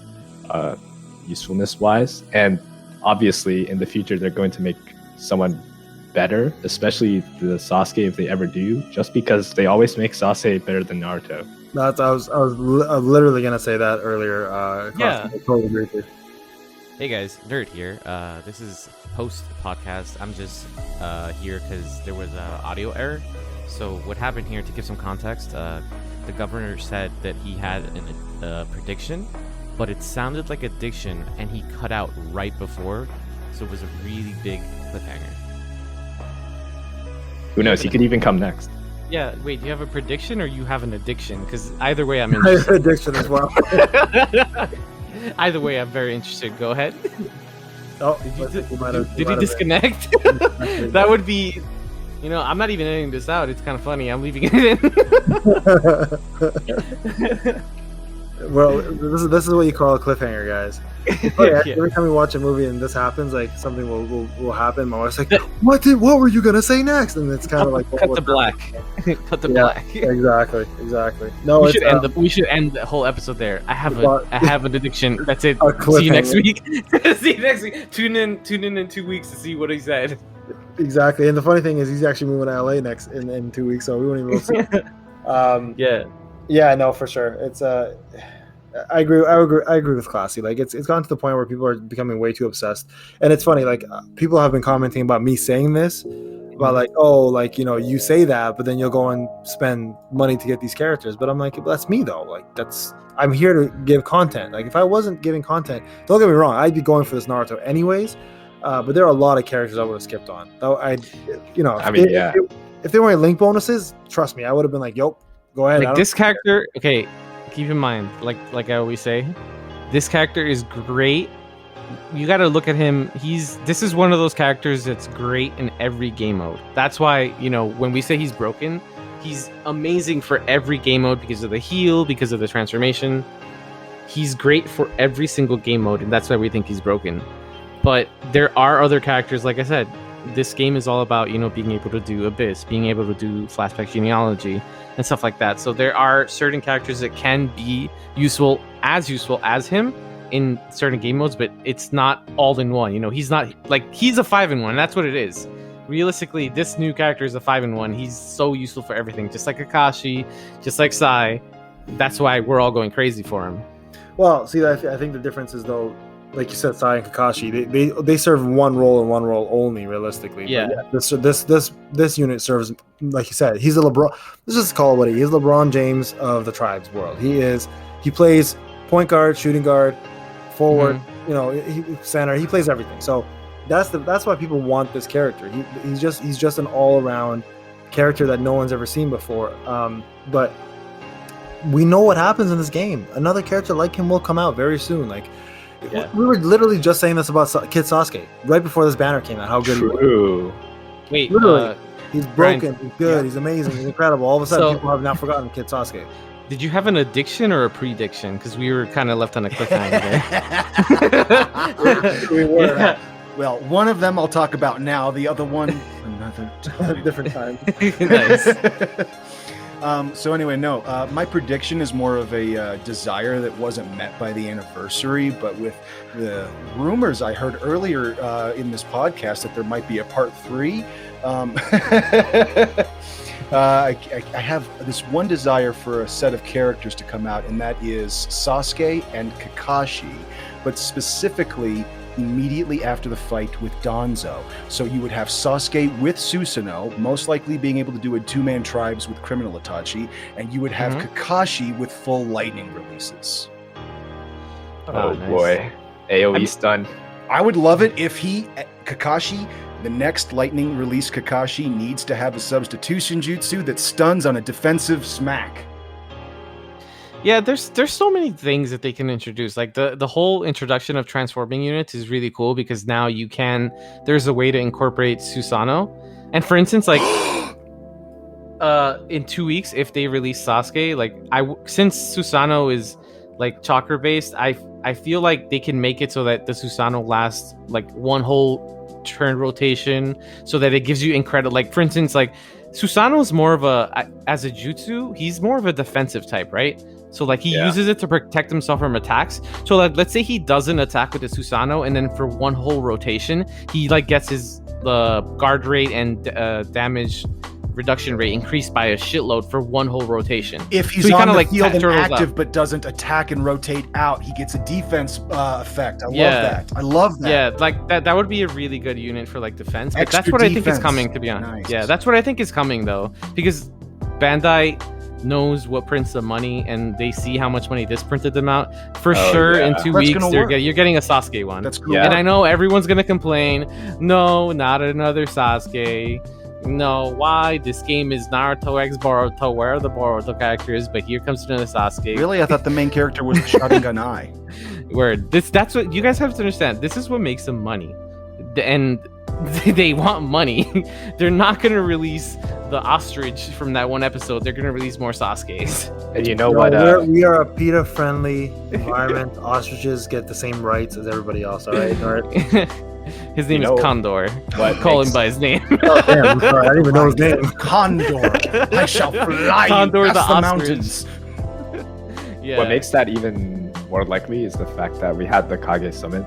usefulness wise. And obviously in the future they're going to make someone better, especially the Sasuke, if they ever do, just because they always make Sasuke better than Naruto. I was literally gonna say that earlier. Yeah. I totally agree with you. Hey guys, Nerd here. This is post podcast. I'm just here because there was an audio error. So what happened here, to give some context, the governor said that he had a prediction, but it sounded like addiction, and he cut out right before, so it was a really big cliffhanger. Who knows? He could even come next. Yeah, wait, do you have a prediction or you have an addiction? Because either way, I'm I have interested. addiction as well. Either way, I'm very interested. Go ahead. Oh, did he disconnect? That would be... I'm not even editing this out. It's kind of funny. I'm leaving it in. Well, this is what you call a cliffhanger, guys. Every time we watch a movie and this happens, like something will happen, my wife's like, what were you gonna say next? And it's kind of like cut the black. Cut the black. Exactly. No, we should end the whole episode there. I have an addiction. That's it. See you next week. See you next week. Tune in in 2 weeks to see what he said. Exactly. And the funny thing is, he's actually moving to LA next in 2 weeks, so we won't even see. Yeah, no, for sure. It's I agree with Classy. Like it's gone to the point where people are becoming way too obsessed. And it's funny, like people have been commenting about me saying this, about like, oh, like, you say that, but then you'll go and spend money to get these characters. But I'm like, that's me though. Like I'm here to give content. Like if I wasn't giving content, don't get me wrong, I'd be going for this Naruto anyways. But there are a lot of characters I would have skipped on. Though if they weren't link bonuses, trust me, I would have been like, "Yo, go ahead." Like this character, okay. Keep in mind, like I always say, this character is great. You got to look at him. This is one of those characters that's great in every game mode. That's why, you know, when we say he's broken, he's amazing for every game mode because of the heal, because of the transformation. He's great for every single game mode, and that's why we think he's broken. But there are other characters, like I said, this game is all about, you know, being able to do Abyss, being able to do Flashback Genealogy, and stuff like that. So there are certain characters that can be useful as him in certain game modes, but it's not all in one. You know, he's not like, he's a 5-in-1. That's what it is. Realistically, this new character is a 5-in-1. He's so useful for everything, just like Kakashi, just like Sai. That's why we're all going crazy for him. Well, see, I think the difference is, though, like you said, Sai and Kakashi, they serve one role and one role only, realistically. Yeah. But yeah, this unit serves, like you said, he's a LeBron. Let's just call it what he is. LeBron James of the Tribes world. He plays point guard, shooting guard, forward. You know, center. He plays everything. So that's why people want this character. He's just an all around character that no one's ever seen before. But we know what happens in this game. Another character like him will come out very soon. Like. Yeah. We were literally just saying this about Kid Sasuke right before this banner came out. How good he was. Wait, literally, he's broken. Brian, he's good. Yeah. He's amazing. He's incredible. All of a sudden, people have now forgotten Kid Sasuke. Did you have an addiction or a prediction? Because we were kind of left on a cliffhanger there. we were. Yeah. Well, one of them I'll talk about now. The other one, another time. Different time. Nice. So anyway, no, my prediction is more of a desire that wasn't met by the anniversary, but with the rumors I heard earlier in this podcast that there might be a part 3. I have this one desire for a set of characters to come out, and that is Sasuke and Kakashi, but specifically immediately after the fight with Danzo. So you would have Sasuke with Susanoo, most likely being able to do a 2-man tribes with Criminal Itachi, and you would have Kakashi with full lightning releases. Oh nice. Boy. AoE stun. I would love it if Kakashi, the next lightning release Kakashi, needs to have a substitution jutsu that stuns on a defensive smack. Yeah, there's so many things that they can introduce. Like the whole introduction of transforming units is really cool because now there's a way to incorporate Susanoo. And for instance, like in 2 weeks, if they release Sasuke, like since Susanoo is like chakra based, I feel like they can make it so that the Susanoo lasts like one whole turn rotation, so that it gives you incredible, like for instance, like Susanoo is more of as a jutsu, he's more of a defensive type, right? So like he uses it to protect himself from attacks. So like let's say he doesn't attack with the Susanoo, and then for one whole rotation he like gets the guard rate and damage reduction rate increased by a shitload for one whole rotation. If he's on the field and active but doesn't attack and rotate out, he gets a defense effect. I love that. Yeah, like that would be a really good unit for like defense. But that's what I think is coming, to be honest. Nice. Yeah, that's what I think is coming though, because Bandai knows what prints the money, and they see how much money this printed them out. For sure, in 2 weeks you're getting a Sasuke one. That's cool. Yeah. And I know everyone's gonna complain, no, not another Sasuke. No, why? This game is Naruto x Boruto. Where are the Boruto characters? But here comes another Sasuke. Really? I thought the main character was the Sharinganai. Word. That's what you guys have to understand. This is what makes them money. And they want money. They're not going to release the ostrich from that one episode. They're going to release more Sasuke's. And you know what? We are a PETA-friendly environment. Ostriches get the same rights as everybody else, all right? His name is Condor. Call him by his name. Oh, damn, I'm sorry. I didn't even know his name. Condor. I shall fly Condor past the mountains. Yeah. What makes that even more likely is the fact that we had the Kage Summit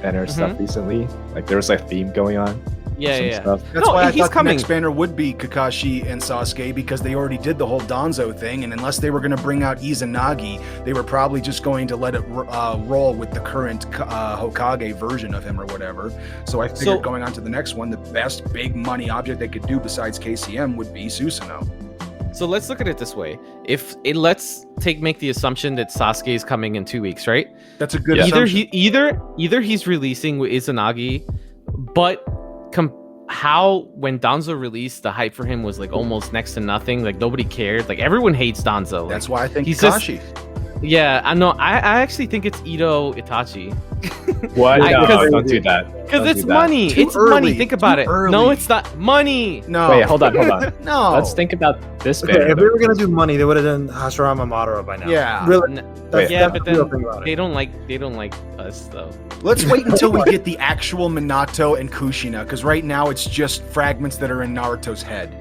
banner stuff recently. Like there was a theme going on. Yeah. Stuff. That's why I thought the next banner would be Kakashi and Sasuke, because they already did the whole Danzo thing, and unless they were going to bring out Izanagi, they were probably just going to let it roll with the current Hokage version of him or whatever. So I figured going on to the next one, the best big money object they could do besides KCM would be Susanoo. So let's look at it this way. Let's make the assumption that Sasuke is coming in 2 weeks, right? That's a good assumption. Either he's releasing with Izanagi, but how when Danzo released, the hype for him was like almost next to nothing. Like nobody cared. Like everyone hates Danzo. Like, That's why I think he's Kakashi. Yeah, I know. I actually think it's Ito Itachi. What? No, don't do that. Because it's money. Too It's early. money. Think about Too it. early. No, it's not money. No. Wait, hold on. No. Let's think about this Okay, banner. if we were gonna do money, they would have done Hashirama Madara by now. Yeah. Really. Wait. Yeah, that's but the real then thing about it. they don't like us though. Let's wait until we get the actual Minato and Kushina, because right now it's just fragments that are in Naruto's head.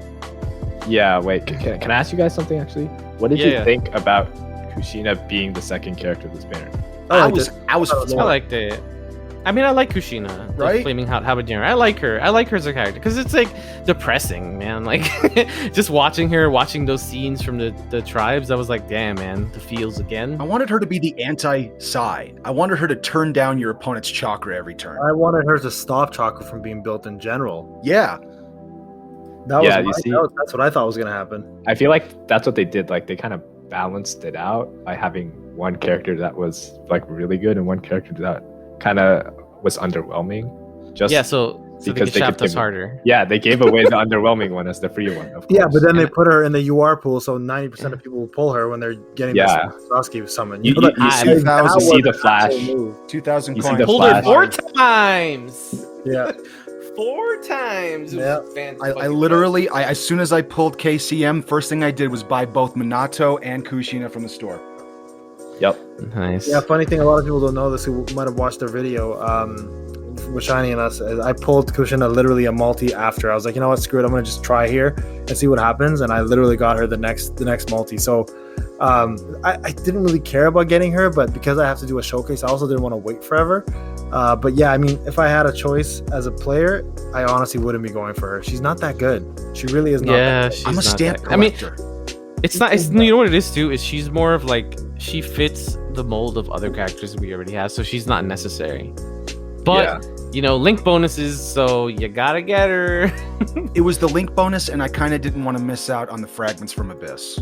Yeah, wait. Can I ask you guys something actually? What did you think about Kushina being the second character of this banner? I was I floored. liked it. I mean, I like Kushina, the Right? Flaming Hot Habanero. I like her. I like her as a character because it's like depressing, man. Like just watching those scenes from the tribes. I was like, damn, man, the feels again. I wanted her to be the anti-side. I wanted her to turn down your opponent's chakra every turn. I wanted her to stop chakra from being built in general. Yeah. That's what I thought was gonna happen. I feel like that's what they did. Like they kind of balanced it out by having one character that was like really good and one character that kind of was underwhelming. Just So because they they shaft could us give- harder. Yeah, they gave away the underwhelming one as the free one. Of course. Yeah, but then they And- put her in the UR pool, so 90% of people will pull her when they're getting Yeah. this Sasuke summon. You know, see that the was see an the flash. actual move. 2,000 You see coins. the Pulled her flash. 4 times. Yeah, 4 times. It was Yeah. I literally, as soon as I pulled KCM, first thing I did was buy both Minato and Kushina from the store. Yep. Nice. yeah. Funny thing, a lot of people don't know this who might have watched their video. With Shiny and us, I pulled Kushina literally a multi after. I was like, you know what, screw it, I'm gonna just try here and see what happens. And I literally got her the next multi. So I didn't really care about getting her, but because I have to do a showcase, I also didn't want to wait forever. But yeah, I mean, if I had a choice as a player, I honestly wouldn't be going for her. She's not that good. She really is not. Yeah, that good. she's I'm a not stamp that- I mean, collector. it's not. It's, you know what it is too. Is she's more of like she fits the mold of other characters we already have, so she's not necessary. But you know, link bonuses, so you gotta get her. It was the link bonus, and I kind of didn't want to miss out on the fragments from Abyss.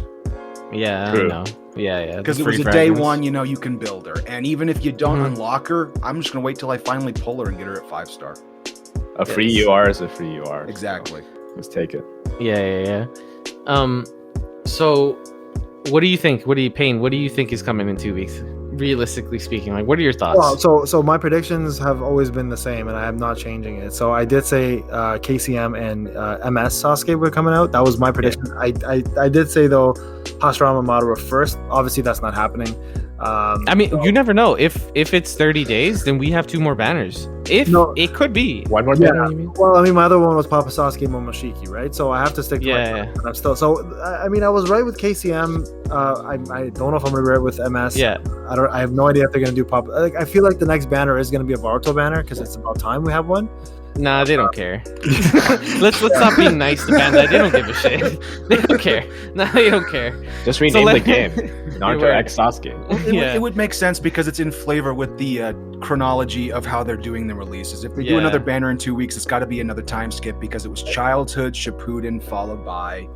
Yeah, True. I know. Yeah. Because the it was free a day fragments. one, you know, you can build her. And even if you don't Mhm. unlock her, I'm just going to wait till I finally pull her and get her at 5-star. A free Yes. UR is a free UR. so Exactly. let's take it. Yeah. So, what do you think? Payne? What do you think is coming in 2 weeks? Realistically speaking, like, what are your thoughts? Well, so my predictions have always been the same, and I am not changing it. So I did say KCM and MS Sasuke were coming out. That was my prediction. I did say though Hashirama Madara first. Obviously, that's not happening. I mean, you never know. If it's 30 days, then we have 2 more banners. It could be. One more Yeah. banner, you mean? Well, I mean, my other one was Papa Sasuke Momoshiki, right? So I have to stick to my Yeah. and I'm still. So I mean, I was right with KCM. I don't know if I'm gonna be right with MS. Yeah. I have no idea if they're gonna do Papa. Like, I feel like the next banner is gonna be a Boruto banner because it's about time we have one. Nah, they don't care. let's stop being nice to Bandai. They don't give a shit. They don't care. Nah, they don't care. Just rename let- the game. Naruto were- X Sasuke. It would make sense because it's in flavor with the chronology of how they're doing the releases. If they do Yeah. another banner in 2 weeks, it's got to be another time skip because it was childhood, Shippuden, followed by...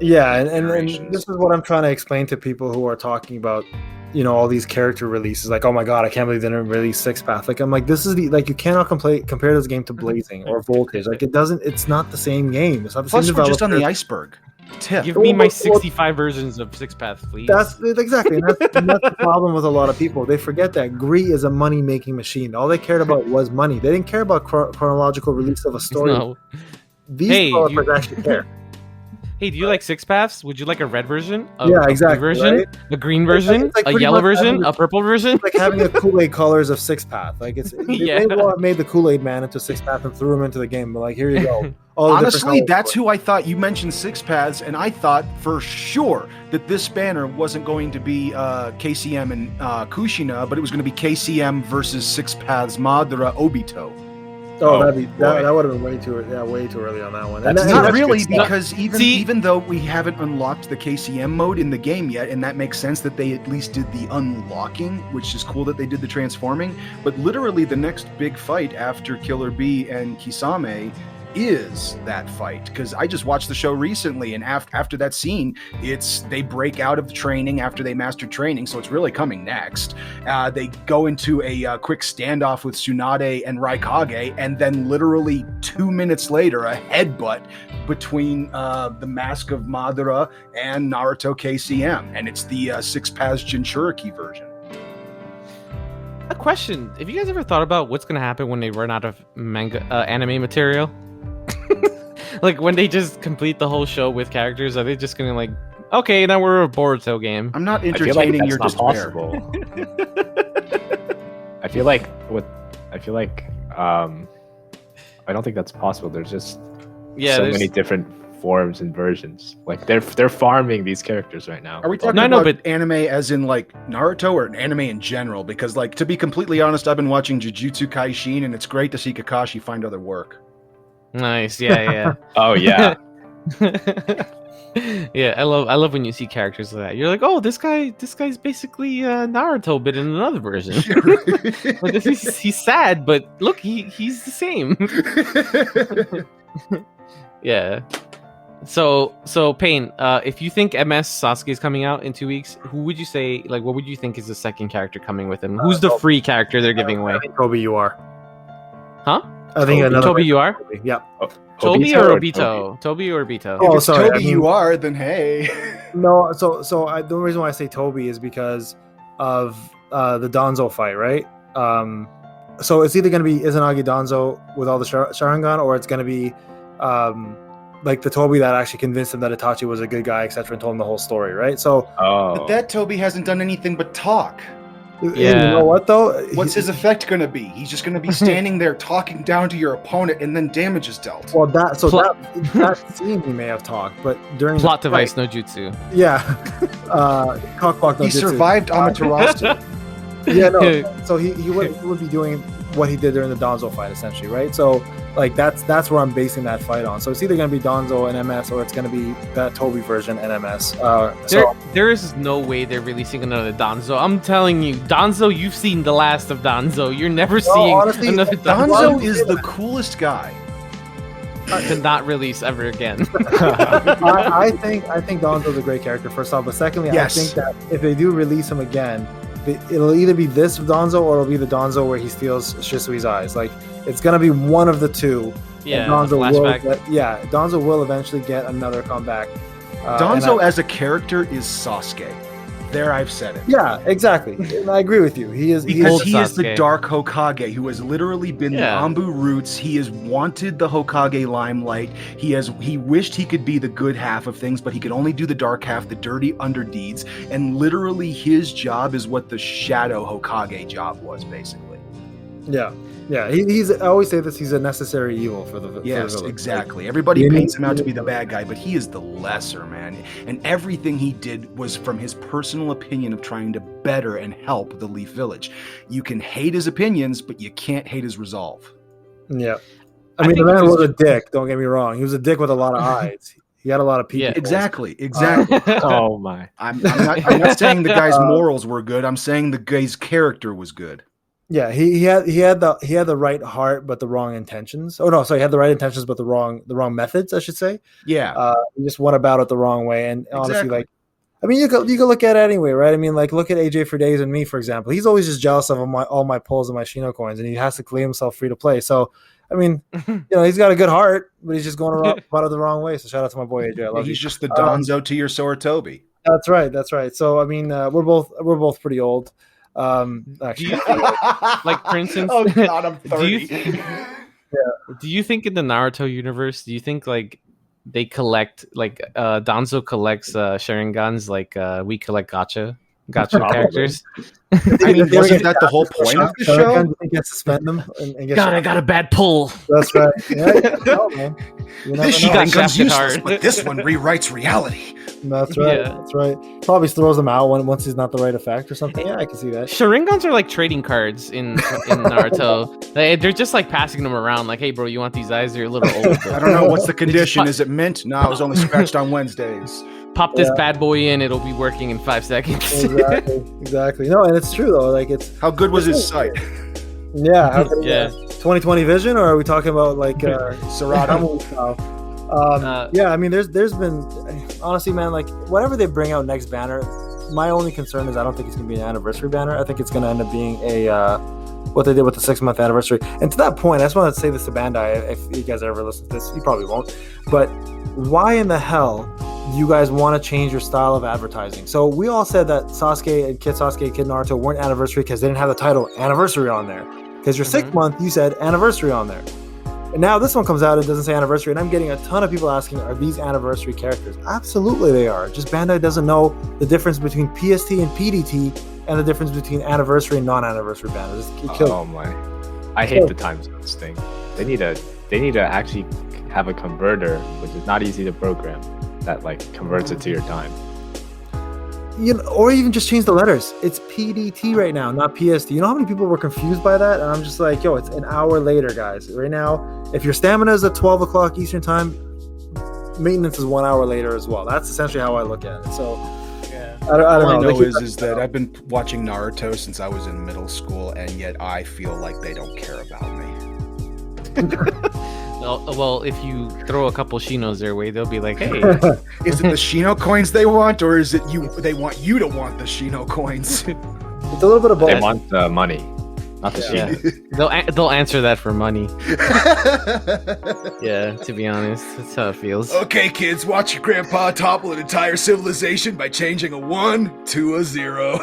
Yeah, and Generations. this is what I'm trying to explain to people who are talking about, you know, all these character releases. Like, oh my god, I can't believe they didn't release Six Path. Like, I'm like, this is the you cannot compare this game to Blazing or Voltage. Like, it's not the same game. It's not the Plus, same we're just on the developer. iceberg tip. Give me my Well, 65 versions of Six Path, please. That's exactly, and that's the problem with a lot of people. They forget that Gree is a money-making machine. All they cared about was money. They didn't care about chronological release of a story. No. These Hey, developers you- actually care. Hey, do you like Six Paths? Would you like a red version? A Yeah, blue exactly, version? right? A green version? it's like a pretty yellow much version? having A purple version? It's like having the Kool-Aid colors of Six Path. Like, it's they Yeah. may well have made the Kool-Aid man into Six Path and threw him into the game. But like, here you go. All the different Honestly, colors. that's who I thought. You mentioned Six Paths, and I thought for sure that this banner wasn't going to be KCM and Kushina, but it was going to be KCM versus Six Paths Madara Obito. Oh, Oh, that would have been way too early on that one. That's And Not that's really, good stuff. because even though we haven't unlocked the KCM mode in the game yet, and that makes sense that they at least did the unlocking, which is cool that they did the transforming. But literally, the next big fight after Killer Bee and Kisame is that fight, because I just watched the show recently, and after that scene, they break out of the training after they mastered training, so it's really coming next. They go into a quick standoff with Tsunade and Raikage, and then literally 2 minutes later, a headbutt between the Mask of Madara and Naruto KCM, and it's the Six Paths Jinchuriki version. A question: have you guys ever thought about what's gonna happen when they run out of manga anime material? Like when they just complete the whole show with characters, are they just gonna like, okay, now we're a Boruto game? I'm not entertaining your despair. I feel like I don't think that's possible. There's just so many different forms and versions. Like they're farming these characters right now. Are we talking about anime as in like Naruto, or an anime in general? Because like, to be completely honest, I've been watching Jujutsu Kaisen, and it's great to see Kakashi find other work. Nice, yeah. Oh yeah. Yeah, I love when you see characters like that. You're like, oh, this guy's basically Naruto, but in another version. Like, he's sad, but look, he's the same. Yeah. So Payne, if you think MS Sasuke is coming out in 2 weeks, who would you say, like, what would you think is the second character coming with him? Who's the free character they're giving away? I think Toby, you are. Huh? I think Toby, you are. Yeah. Toby or Obito? Toby or Obito? Oh, sorry. Toby, you are. Then hey. No. So the reason why I say Toby is because of the Danzo fight, right? So it's either going to be Izanagi Danzo with all the Sharingan, or it's going to be like the Toby that actually convinced him that Itachi was a good guy, etc., and told him the whole story, right? So, but that Toby hasn't done anything but talk. Yeah. You know what though? What's his effect going to be? He's just going to be standing there talking down to your opponent, and then damage is dealt. Well, that scene he may have talked, but during plot device no jutsu. Yeah, cockblock no jutsu. He survived Amaterasu. Yeah, no. So he would be doing what he did during the Danzo fight, essentially, right? So like that's where I'm basing that fight on. So it's either going to be Danzo and MS, or it's going to be that Toby version and MS. There is no way they're releasing another Danzo. I'm telling you, Danzo, you've seen the last of Danzo. You're never seeing honestly, another Danzo is the coolest guy. To not release ever again. I think Danzo's a great character, first off, but secondly, yes. I think that if they do release him again, it'll either be this Danzo or it'll be the Danzo where he steals Shisui's eyes. Like, it's gonna be one of the two. Yeah, Danzo will eventually get another comeback. Danzo as a character is Sasuke. There, I've said it. Yeah, exactly. And I agree with you. He is the Dark Hokage who has literally been the Anbu roots. He has wanted the Hokage limelight. He wished he could be the good half of things, but he could only do the dark half, the dirty underdeeds. And literally, his job is what the Shadow Hokage job was, basically. Yeah. Yeah, he's. I always say this. He's a necessary evil for the village. Exactly. Everybody paints him out to be the bad guy, but he is the lesser, man. And everything he did was from his personal opinion of trying to better and help the Leaf Village. You can hate his opinions, but you can't hate his resolve. Yeah, I mean, the man was a dick. Don't get me wrong. He was a dick with a lot of eyes. He had a lot of people. Yeah, exactly. Oh my! I'm not saying the guy's morals were good. I'm saying the guy's character was good. Yeah, he had the right heart but the wrong intentions. Oh no, sorry, he had the right intentions but the wrong methods, I should say. Yeah. He just went about it the wrong way. And honestly, like, I mean, you could look at it anyway, right? I mean, like, look at AJ for Days and me, for example. He's always just jealous of all my pulls and my Shino coins, and he has to claim himself free to play. So, I mean, he's got a good heart, but he's just going about it the wrong way. So shout out to my boy AJ. I love he's just the Danzo to your Soratobi. That's right. So I mean, we're both pretty old. Actually, like, for instance, oh god, I'm 30. Do you think in the Naruto universe, do you think like they collect, like, Danzo collects Sharingans like we collect gacha characters? I mean, wasn't that the whole point of the show? You can suspend them. God, I got a bad pull. That's right. Yeah, no, man. This Sharingan's useless, but this one rewrites reality. That's right. Yeah. That's right. Probably throws them out once he's not the right effect or something. Yeah, I can see that. Sharingans are like trading cards in Naruto. They're just like passing them around. Like, hey, bro, you want these eyes? They're a little old. I don't know. What's the condition? Is it mint? No, I was only scratched on Wednesdays. Pop this bad boy in. It'll be working in 5 seconds. Exactly. No, and it's true though. Like, it's how good was his sight? Yeah. 2020 vision, or are we talking about like Serato? Yeah, I mean, there's been, honestly, man, like whatever they bring out next banner, my only concern is I don't think it's gonna be an anniversary banner. I think it's gonna end up being a what they did with the 6-month anniversary. And to that point, I just want to say this to Bandai. If you guys ever listen to this, you probably won't. But why in the hell do you guys want to change your style of advertising? So we all said that Sasuke and Kid Naruto weren't anniversary because they didn't have the title anniversary on there. Because your 6th month, you said anniversary on there. And now this one comes out, it doesn't say anniversary, and I'm getting a ton of people asking, are these anniversary characters? Absolutely they are. Just Bandai doesn't know the difference between PST and PDT and the difference between anniversary and non-anniversary banners. Oh my. I hate the time zones thing. They need to actually have a converter, which is not easy to program, that like converts it to your time. You know, or even just change the letters. It's PDT right now, not PST. You know how many people were confused by that? And I'm just like, yo, it's an hour later, guys. Right now, if your stamina is at 12 o'clock Eastern time, maintenance is 1 hour later as well. That's essentially how I look at it. So, yeah. I don't know. All I know is that I've been watching Naruto since I was in middle school, and yet I feel like they don't care about me. Well, if you throw a couple Shinos their way, they'll be like, "Hey, is it the Shino coins they want, or is it you? They want you to want the Shino coins." It's a little bit of both. They want the money, not the Shino. They'll answer that for money. Yeah, to be honest, that's how it feels. Okay, kids, watch your grandpa topple an entire civilization by changing a 1 to a 0.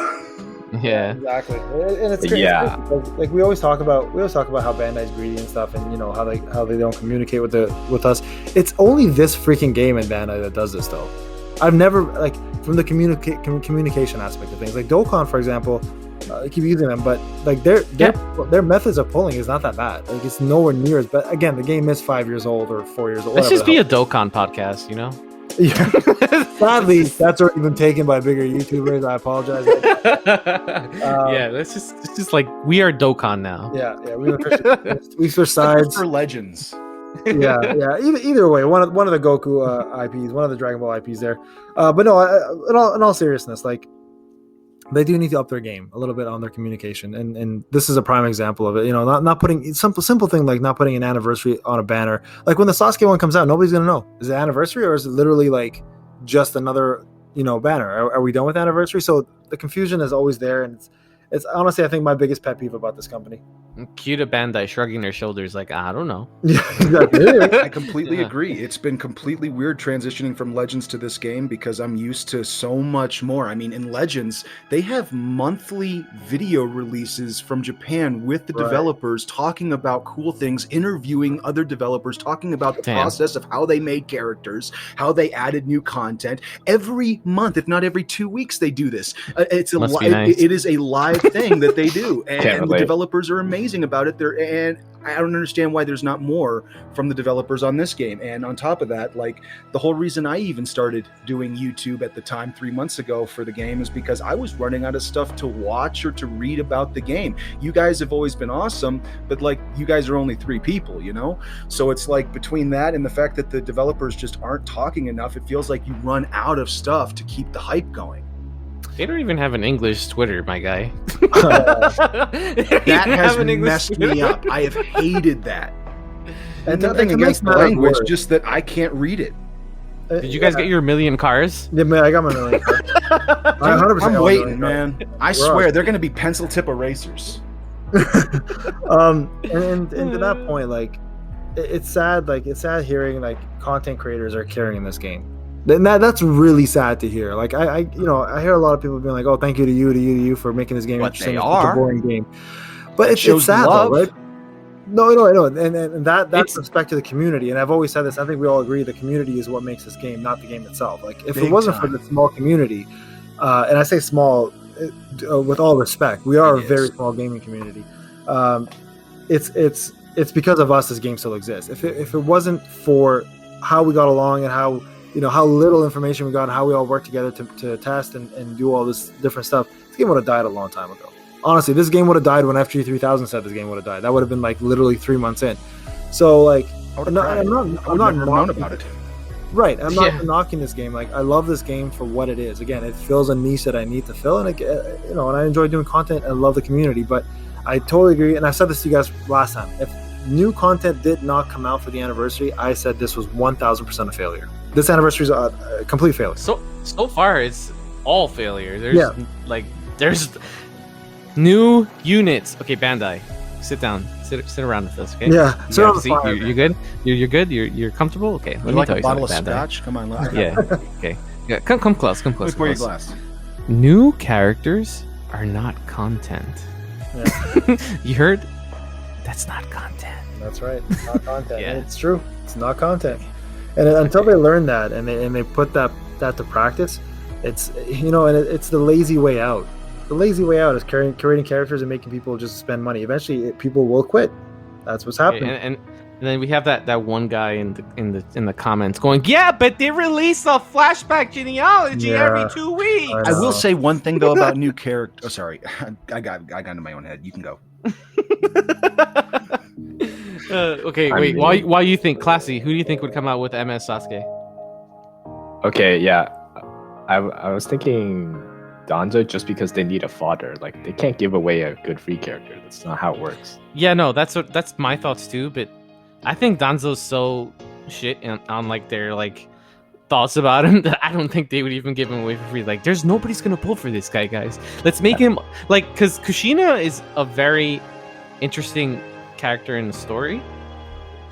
Yeah, exactly. And it's crazy. Yeah. Like we always talk about how Bandai's greedy and stuff, and you know how they don't communicate with us. It's only this freaking game in Bandai that does this though. I've never, like, from the communication aspect of things, like Dokkan, for example, I keep using them, but like their methods of pulling is not that bad. Like it's nowhere near as bad. Again, the game is 5 years old or 4 years old. Let's just be a Dokkan podcast, you know. Yeah. Sadly, that's already been taken by bigger YouTubers. I apologize. Yeah, it's just like we are Dokkan now. Yeah, we switch sides for Legends. Yeah. Either way, one of the Goku IPs, one of the Dragon Ball IPs there. But no, in all seriousness, like they do need to up their game a little bit on their communication, and this is a prime example of it. You know, not putting simple thing like not putting an anniversary on a banner. Like when the Sasuke one comes out, nobody's gonna know, is it anniversary or is it literally like just another, you know, banner? Are we done with anniversary? So the confusion is always there, and it's honestly, I think, my biggest pet peeve about this company. Cue to Bandai shrugging their shoulders like, I don't know. Yeah, exactly. I completely agree. It's been completely weird transitioning from Legends to this game because I'm used to so much more. I mean, in Legends, they have monthly video releases from Japan with the developers talking about cool things, interviewing other developers, talking about the process of how they made characters, how they added new content. Every month, if not every 2 weeks, they do this. It is a live thing that they do, and the developers are amazing about it. And I don't understand why there's not more from the developers on this game. And on top of that, like, the whole reason I even started doing YouTube at the time 3 months ago for the game is because I was running out of stuff to watch or to read about the game. You guys have always been awesome, but like, you guys are only 3 people, you know? So it's like, between that and the fact that the developers just aren't talking enough, it feels like you run out of stuff to keep the hype going. They don't even have an English Twitter, my guy. That has messed me up. I have hated that. And nothing against the language, just that I can't read it. Did you guys get your 1,000,000 cars? Yeah, man, I got my 1,000,000 cars. I'm waiting, man. I swear, they're going to be pencil tip erasers. And to that point, like, it's sad. Like, it's sad hearing like content creators are carrying this game. And that's really sad to hear. Like I hear a lot of people being like, "Oh, thank you to you for making this game interesting. It's such a boring game." But it's sad though, right? No, I know, and that's respect to the community. And I've always said this. I think we all agree the community is what makes this game, not the game itself. Like if it wasn't for the small community, and I say small with all respect, we are a very small gaming community. It's because of us this game still exists. If it wasn't for how we got along and how little information we got and how we all worked together to test and do all this different stuff, this game would have died a long time ago. Honestly, this game would have died when FG3000 said this game would have died. That would have been like literally 3 months in. So like, I'm not known about it. Right, I'm not knocking this game. Like, I love this game for what it is. Again, it fills a niche that I need to fill, and and I enjoy doing content and love the community. But I totally agree, and I said this to you guys last time. If new content did not come out for the anniversary, I said this was 1000% a failure. This anniversary is a complete failure. So far, it's all failure. There's new units. Okay, Bandai, sit down. Sit around with us, okay? Yeah. You you're good. You're good. You're comfortable. Okay. Let me like tell a you bottle of something, Bandai. scotch? Come on, let's go. Yeah. Okay. Yeah. Come close. Come close. Let me pour you a glass. New characters are not content. Yeah. You heard? That's not content. That's right. It's not content. Yeah. It's true. It's not content. And until they learn that and they put that to practice, it's it's the lazy way out. The lazy way out is creating characters and making people just spend money. Eventually, people will quit. That's what's happening. And then we have that one guy in the comments going, yeah, but they release a flashback genealogy every 2 weeks. I will say one thing though about new character. Oh, sorry, I got into my own head. You can go. Okay, wait. Why you think Classy? Who do you think would come out with MS Sasuke? Okay, yeah, I was thinking Danzo, just because they need a fodder. Like, they can't give away a good free character. That's not how it works. Yeah, no, that's my thoughts too. But I think Danzo's so shit on like their like thoughts about him that I don't think they would even give him away for free. Like, there's nobody's gonna pull for this guy, guys. Let's make him like, because Kushina is a very interesting character in the story.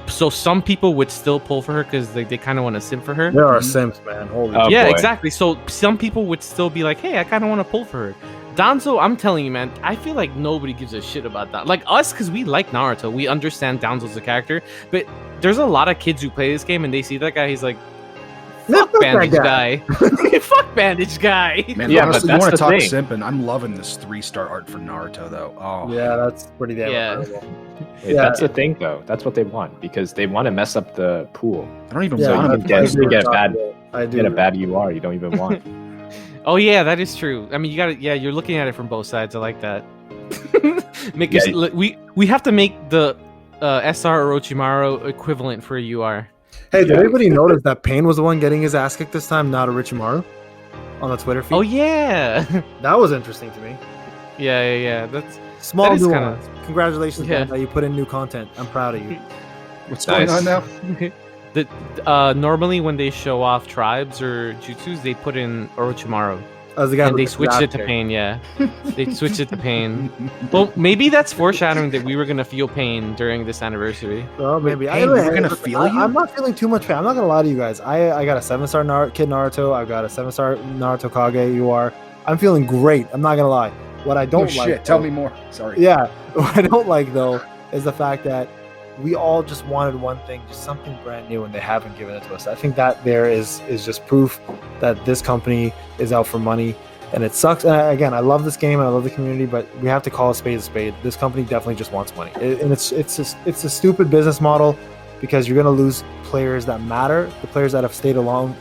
So some people would still pull for her because they kind of want to simp for her. There are simps, man. Holy yeah, boy. exactly. So some people would still be like, hey, I kind of want to pull for her. Danzo, I'm telling you, man, I feel like nobody gives a shit about that. Like us, because we like Naruto. We understand Danzo's a character. But there's a lot of kids who play this game and they see that guy, he's like, fuck bandage guy. Fuck bandage guy. Man, Yeah, honestly, but you want to that's the talk thing. simping? I'm loving this 3-star art for Naruto, though. Oh, Yeah, that's pretty damn Yeah. incredible. Yeah, that's the thing, though. That's what they want, because they want to mess up the pool. I don't even Yeah, want you him. can get a bad, I do. get a bad UR you don't even want. Oh yeah, that is true. I mean, you gotta. Yeah, you're looking at it from both sides. I like that. We have to make the SR Orochimaru equivalent for a UR. Hey, did anybody notice that Payne was the one getting his ass kicked this time, not Orochimaru? On the Twitter feed? Oh yeah, That was interesting to me. yeah. That's Small That is nuance. Congratulations, Yeah. Bandai. You put in new content. I'm proud of you. What's Nice. going on now? normally when they show off tribes or jutsus, they put in Orochimaru. As the guy And with they the switched it to hair. Pain, yeah. They switched it to Pain. Well, maybe that's foreshadowing that we were gonna feel pain during this anniversary. Well, maybe. Pain, we're gonna feel you? I'm not feeling too much pain. I'm not gonna lie to you guys. I got a 7-star Kid Naruto. I've got a 7-star Naruto Kage UR. I'm feeling great. I'm not gonna lie. What I Oh don't like. shit! Tell me more. Sorry. Yeah. What I don't like though is the fact that we all just wanted one thing, just something brand new, and they haven't given it to us. I think that there is just proof that this company is out for money. And it sucks. And again, I love this game and I love the community, but we have to call a spade a spade. This company definitely just wants money, and it's a stupid business model, because you're gonna lose players that matter, the players that have stayed around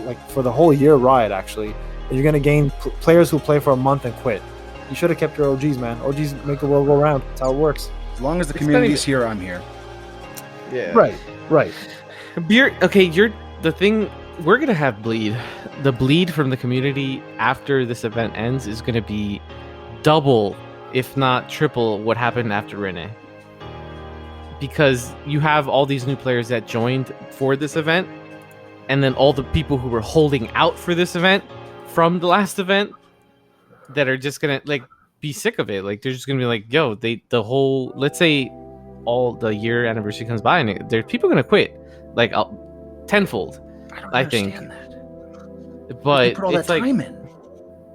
like for the whole year ride actually, and you're gonna gain players who play for a month and quit. You should have kept your OGs, man. OGs make the world go round. That's how it works. As long as the community is here, I'm here. Yeah. Right. You're the thing. We're gonna have bleed. The bleed from the community after this event ends is gonna be double, if not triple, what happened after Rene. Because you have all these new players that joined for this event, and then all the people who were holding out for this event from the last event that are just gonna like be sick of it. Like they're just gonna be like, yo, let's say all the year anniversary comes by and there's people gonna quit like tenfold. I think. But put all it's that like, time in.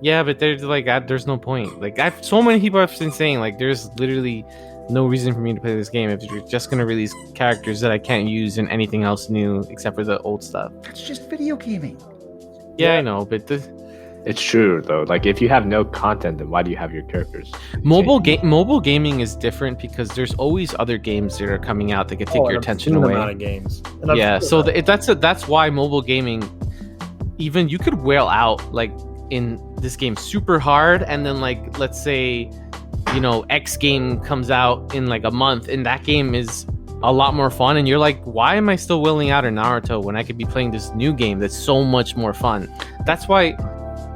yeah, but there's like, there's no point. Like, so many people have been saying like, there's literally no reason for me to play this game if you're just gonna release characters that I can't use in anything else new except for the old stuff. That's just video gaming. Yeah, I know, but It's true though. Like, if you have no content, then why do you have your characters? mobile gaming is different because there's always other games that are coming out that could take your attention away. Amount of games. And I've Yeah, seen so that. that's why mobile gaming, even you could wail out like in this game super hard, and then like let's say, you know, X game comes out in like a month, and that game is a lot more fun, and you're like, why am I still wailing out in Naruto when I could be playing this new game that's so much more fun? That's why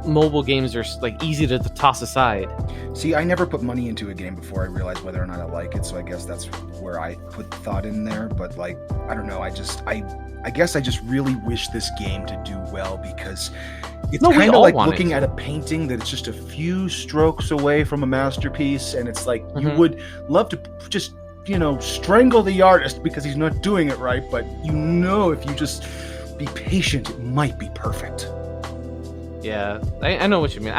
mobile games are like easy to toss aside. See, I never put money into a game before I realized whether or not I like it, so I guess that's where I put thought in there. But like, I don't know, I guess I just really wish this game to do well, because it's kind of like looking at a painting that it's just a few strokes away from a masterpiece, and it's like you would love to just, you know, strangle the artist because he's not doing it right, but you know, if you just be patient, it might be perfect. Yeah, I know what you mean.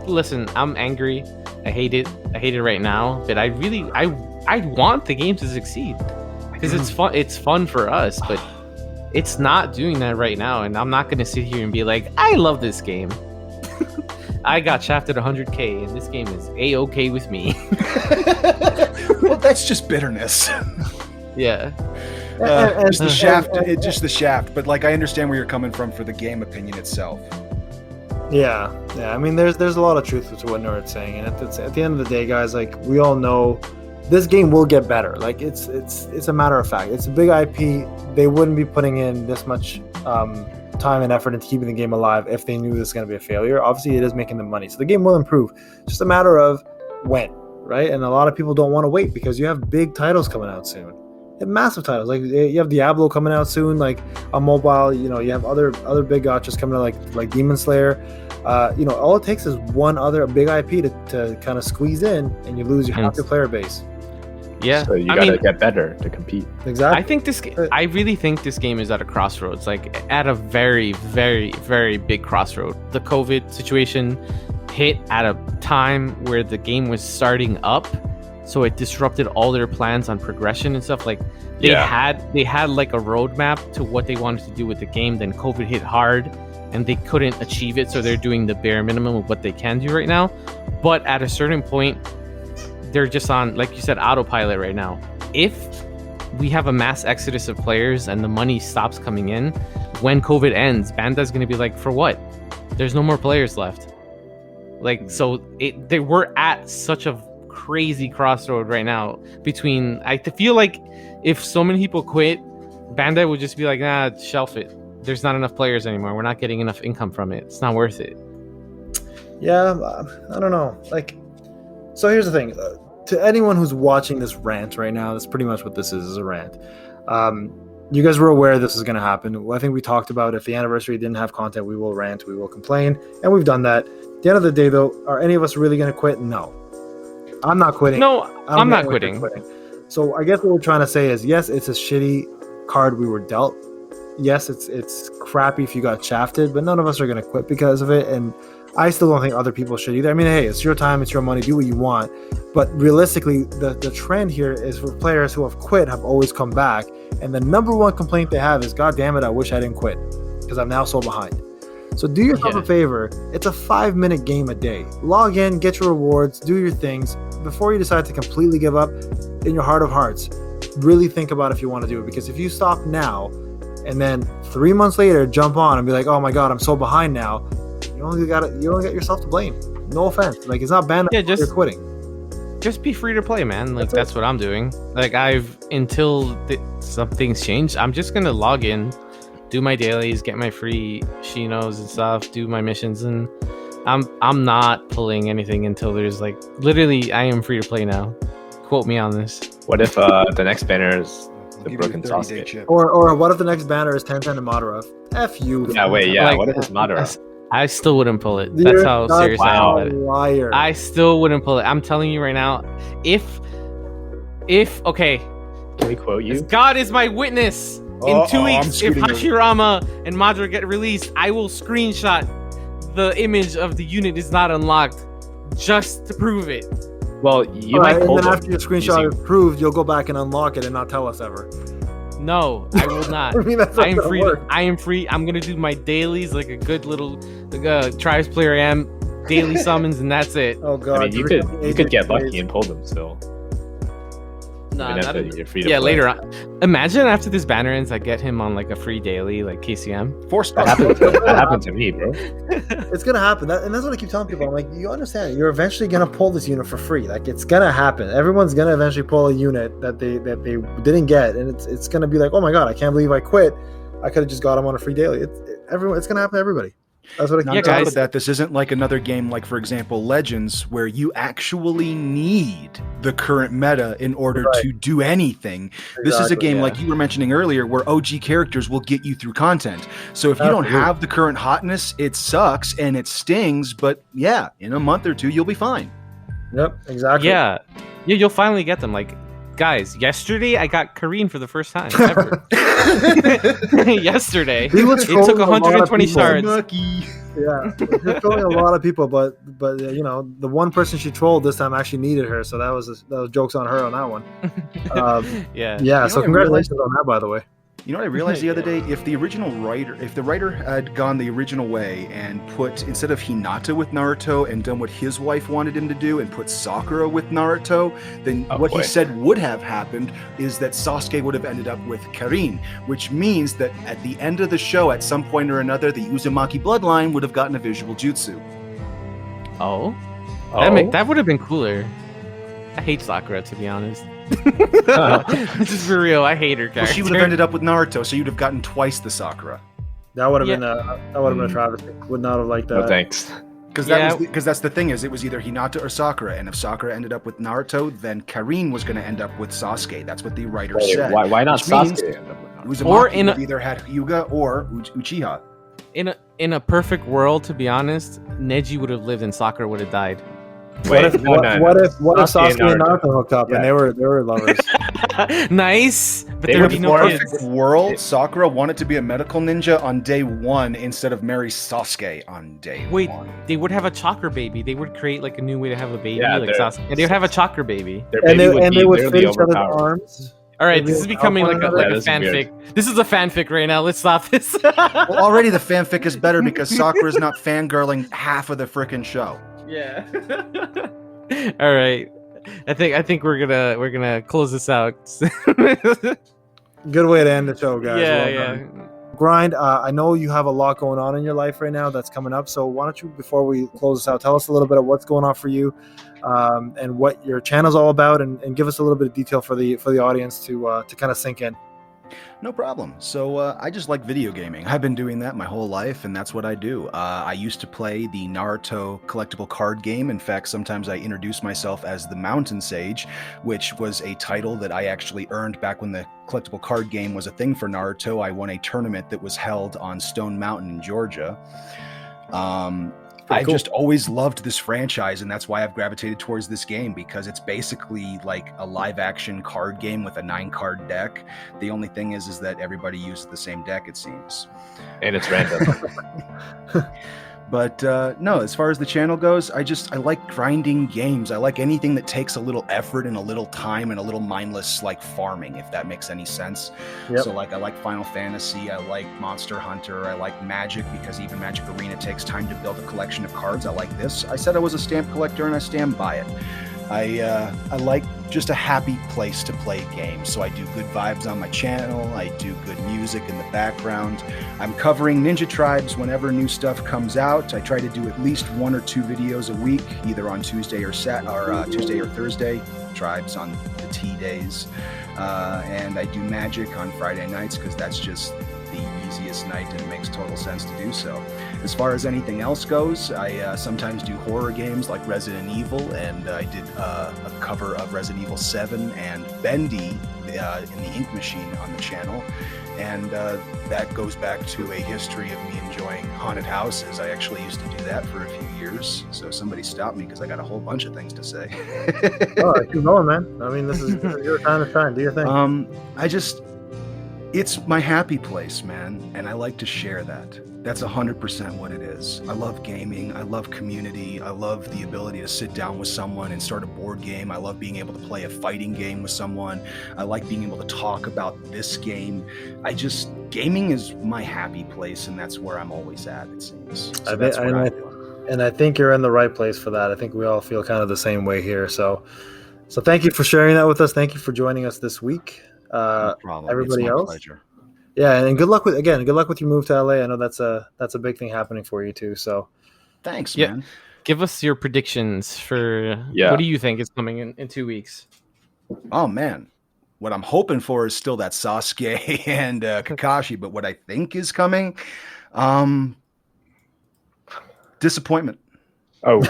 Listen, I'm angry. I hate it. I hate it right now, but I want the game to succeed because it's fun. It's fun for us, but it's not doing that right now, and I'm not going to sit here and be like, I love this game. I got shafted 100k, and this game is A-okay with me. Well, that's just bitterness. Yeah. Just the shaft. Just the shaft. But like, I understand where you're coming from for the game opinion itself. Yeah. I mean, there's a lot of truth to what Noorret's saying, and at the end of the day, guys, like, we all know this game will get better. Like, it's a matter of fact. It's a big IP. They wouldn't be putting in this much time and effort into keeping the game alive if they knew this was going to be a failure. Obviously, it is making them money, so the game will improve. Just a matter of when, right? And a lot of people don't want to wait because you have big titles coming out soon. You have massive titles. Like, you have Diablo coming out soon, like on mobile. You know, you have other big gotchas coming out, like Demon Slayer. You know, all it takes is one other big IP to kind of squeeze in, and you lose half your player base. Yeah, so you gotta get better to compete. Exactly. I really think this game is at a crossroads, like at a very, very, very big crossroad. The COVID situation hit at a time where the game was starting up, so it disrupted all their plans on progression and stuff. Like they had like a roadmap to what they wanted to do with the game. Then COVID hit hard, and they couldn't achieve it, so they're doing the bare minimum of what they can do right now. But at a certain point, they're just on, like you said, autopilot right now. If we have a mass exodus of players and the money stops coming in, when COVID ends, Bandai's going to be like, for what? There's no more players left. Like, so we're at such a crazy crossroad right now between, I feel like if so many people quit, Bandai would just be like, nah, shelf it. There's not enough players anymore. We're not getting enough income from it. It's not worth it. Yeah, I don't know. Like, so here's the thing. To anyone who's watching this rant right now, that's pretty much what this is a rant. You guys were aware this is going to happen. I think we talked about if the anniversary didn't have content, we will rant, we will complain, and we've done that. At the end of the day, though, are any of us really going to quit? No. I'm not quitting. No, I'm not quitting. So I guess what we're trying to say is, yes, it's a shitty card we were dealt. Yes, it's crappy if you got shafted, but none of us are going to quit because of it, and I still don't think other people should either. I mean, hey, it's your time, it's your money, do what you want. But realistically, the trend here is for players who have quit have always come back. And the number one complaint they have is, God damn it, I wish I didn't quit because I'm now so behind. So do yourself a favor. It's a 5-minute game a day. Log in, get your rewards, do your things. Before you decide to completely give up, in your heart of hearts, really think about if you want to do it. Because if you stop now and then 3 months later jump on and be like, oh my God, I'm so behind now, you only got yourself to blame. No offense. Like, it's not bad enough you're quitting. Just be free to play, man. Like, that's what I'm doing. Like, until some things change, I'm just gonna log in, do my dailies, get my free Shinos and stuff, do my missions, and I'm not pulling anything until there's like, literally, I am free to play now. Quote me on this. What if the next banner is the broken Sasuke? Or what if the next banner is Tencent and Madara? F you. Yeah, wait, yeah. Like, what if it's Madara? I still wouldn't pull it. That's how serious I am about it. Liar. I still wouldn't pull it. I'm telling you right now, if okay, can we quote you? God is my witness. In 2 weeks, if Hashirama and Madara get released, I will screenshot the image of the unit is not unlocked just to prove it. Well, you might pull and then after your screenshot is proved, you'll go back and unlock it and not tell us ever. No, I will not. I mean, that's I am free. I am free. I'm gonna do my dailies like a good little Tribes player I am. Daily summons, and that's it. Oh God! I mean, you could get lucky and pull them still. Nah, you're free to play. Later on. Imagine after this banner ends, I get him on like a free daily, like KCM. That happened to me, bro. It's gonna happen, and that's what I keep telling people. I'm like, you understand? You're eventually gonna pull this unit for free. Like, it's gonna happen. Everyone's gonna eventually pull a unit that they didn't get, and it's gonna be like, oh my God, I can't believe I quit. I could have just got him on a free daily. It's gonna happen to everybody. That's what. On top of that, this isn't like another game like, for example, Legends, where you actually need the current meta in order to do anything. Exactly, this is a game like you were mentioning earlier, where OG characters will get you through content. So if you don't have the current hotness, it sucks and it stings. But yeah, in a month or two, you'll be fine. Yep, exactly. Yeah, you'll finally get them. Like, guys, yesterday I got Kareen for the first time ever. Yesterday, it took 120 shards. Yeah, she's trolling a lot of people, but you know, the one person she trolled this time actually needed her, so that was jokes on her on that one. Yeah. So congratulations on that, by the way. You know what I realized the other day? If the writer had gone the original way and put, instead of Hinata with Naruto and done what his wife wanted him to do and put Sakura with Naruto, then he said would have happened is that Sasuke would have ended up with Karin, which means that at the end of the show, at some point or another, the Uzumaki bloodline would have gotten a visual jutsu. That would have been cooler. I hate Sakura, to be honest. This is for real. I hate her character. Well, she would have ended up with Naruto, so you'd have gotten twice the Sakura. That would have been a travesty. Would not have liked that. No thanks. Because that's the thing is, it was either Hinata or Sakura, and if Sakura ended up with Naruto, then Karin was going to end up with Sasuke. That's what the writer said. Why not Sasuke end up with Naruto? Or either had Hyuga or Uchiha. In a perfect world, to be honest, Neji would have lived and Sakura would have died. What if Sasuke and Naruto hooked up and they were lovers? Nice, but there would be no perfect world. Sakura wanted to be a medical ninja on day 1 instead of marry Sasuke on day 1. They would have a chakra baby. They would create like a new way to have a baby, like Sasuke. And they would have a chakra baby. And they would fit each other's arms. All right, this is becoming like a fanfic. Weird. This is a fanfic right now. Let's stop this. Well, already the fanfic is better because Sakura's not fangirling half of the frickin' show. Yeah. All right. I think we're gonna close this out. Good way to end the show, guys. Yeah. Grind. I know you have a lot going on in your life right now that's coming up. So why don't you, before we close this out, tell us a little bit of what's going on for you, and what your channel's all about, and give us a little bit of detail for the audience to kind of sink in. No problem. So I just like video gaming. I've been doing that my whole life, and that's what I do. I used to play the Naruto collectible card game. In fact, sometimes I introduce myself as the Mountain Sage, which was a title that I actually earned back when the collectible card game was a thing for Naruto. I won a tournament that was held on Stone Mountain in Georgia. I just always loved this franchise, and that's why I've gravitated towards this game, because it's basically like a live-action card game with a 9-card deck. The only thing is that everybody uses the same deck, it seems. And it's random. But no, as far as the channel goes, I like grinding games. I like anything that takes a little effort and a little time and a little mindless, like farming, if that makes any sense. Yep. So like I like Final Fantasy, I like Monster Hunter, I like Magic, because even Magic Arena takes time to build a collection of cards. I like this. I said I was a stamp collector and I stand by it. I like just a happy place to play games. So I do good vibes on my channel. I do good music in the background. I'm covering Ninja Tribes whenever new stuff comes out. I try to do at least 1 or 2 videos a week, either on Tuesday or Tuesday or Thursday. Tribes on the T days. And I do Magic on Friday nights because that's just the easiest night and it makes total sense to do so. As far as anything else goes, I sometimes do horror games like Resident Evil, and I did a cover of Resident Evil 7 and Bendy in the Ink Machine on the channel. And that goes back to a history of me enjoying haunted houses. I actually used to do that for a few years. So somebody stopped me because I got a whole bunch of things to say. Oh, keep going, man. I mean, this is your time to shine. Do your thing. It's my happy place, man. And I like to share that. That's 100% what it is. I love gaming. I love community. I love the ability to sit down with someone and start a board game. I love being able to play a fighting game with someone. I like being able to talk about this game. Gaming is my happy place, and that's where I'm always at, it seems. So and I think you're in the right place for that. I think we all feel kind of the same way here. So thank you for sharing that with us. Thank you for joining us this week. No problem. Everybody it's my else. Pleasure. Yeah, and good luck with your move to LA. I know that's a big thing happening for you too. So thanks, man. Give us your predictions for what do you think is coming in 2 weeks? Oh man. What I'm hoping for is still that Sasuke and Kakashi, but what I think is coming, Disappointment. Oh,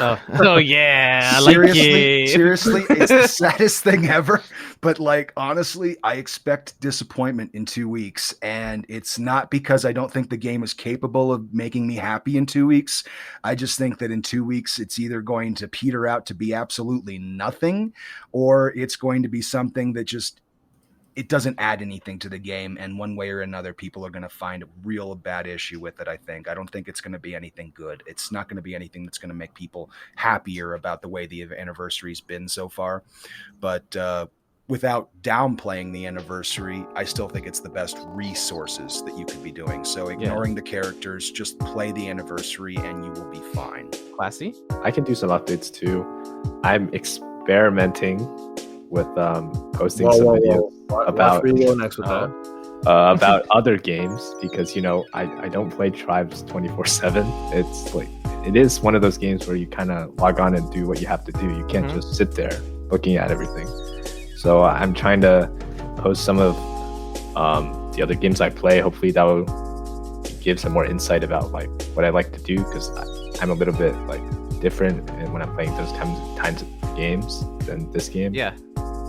Yeah, I like it. Seriously, it's the saddest thing ever. But like, honestly, I expect disappointment in 2 weeks, and it's not because I don't think the game is capable of making me happy in 2 weeks. I just think that in 2 weeks, it's either going to peter out to be absolutely nothing, or it's going to be something that just, it doesn't add anything to the game, and one way or another, people are going to find a real bad issue with it. I don't think it's going to be anything good. It's not going to be anything that's going to make people happier about the way the anniversary's been so far. But without downplaying the anniversary, I still think it's the best resources that you could be doing. So ignoring the characters, just play the anniversary and you will be fine. Classy? I can do some updates too. I'm experimenting with posting some videos about where you go next with that. About other games, because I don't play Tribes 24/7. It's like, it is one of those games where you kind of log on and do what you have to do. You can't just sit there looking at everything. So I'm trying to post some of the other games I play. Hopefully that will give some more insight about like what I like to do, because I'm a little bit like different and when I'm playing those kinds of games than this game. Yeah.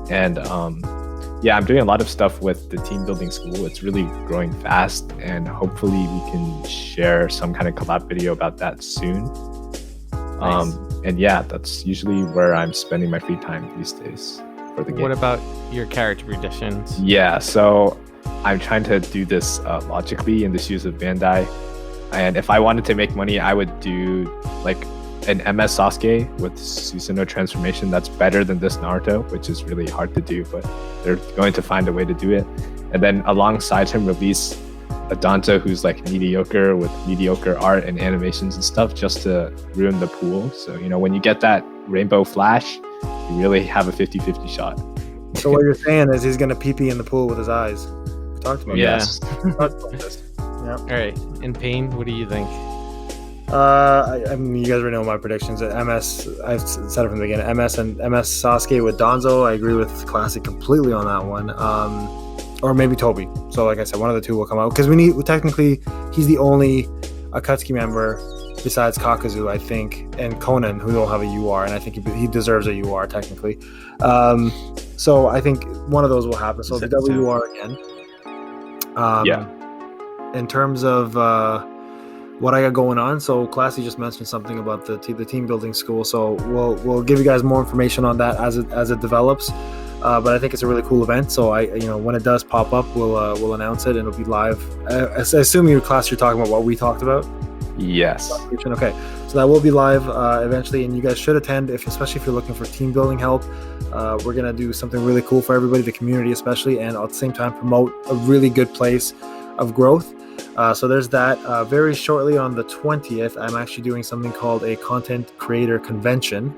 And I'm doing a lot of stuff with the team building school. It's really growing fast, and hopefully we can share some kind of collab video about that soon. Nice. And yeah, that's usually where I'm spending my free time these days for the game. What about your character additions? Yeah, so I'm trying to do this logically in the shoes of Bandai. And if I wanted to make money, I would do like an MS Sasuke with Susanoo transformation that's better than this Naruto, which is really hard to do, but they're going to find a way to do it. And then alongside him, release a Danzo who's like mediocre with mediocre art and animations and stuff, just to ruin the pool. So, when you get that rainbow flash, you really have a 50-50 shot. So what you're saying is he's going to pee-pee in the pool with his eyes. We talked about Yes. We talked about this. Yeah. All right. And Payne, what do you think? I mean, you guys already know my predictions. MS, I've said it from the beginning. MS Sasuke with Danzo. I agree with Classic completely on that one. Or maybe Toby. So, like I said, one of the two will come out, because technically, he's the only Akatsuki member besides Kakuzu, I think, and Conan who don't have a UR, and I think he deserves a UR technically. So I think one of those will happen. So the WR again. In terms of what I got going on, so Classy just mentioned something about the team building school. So we'll give you guys more information on that as it develops. But I think it's a really cool event. So when it does pop up, we'll announce it and it'll be live. I assume you're talking about what we talked about. Yes. Okay, so that will be live eventually, and you guys should attend, especially if you're looking for team building help. We're gonna do something really cool for everybody, the community especially, and at the same time promote a really good place of growth. So there's that. Very shortly on the 20th, I'm actually doing something called a content creator convention,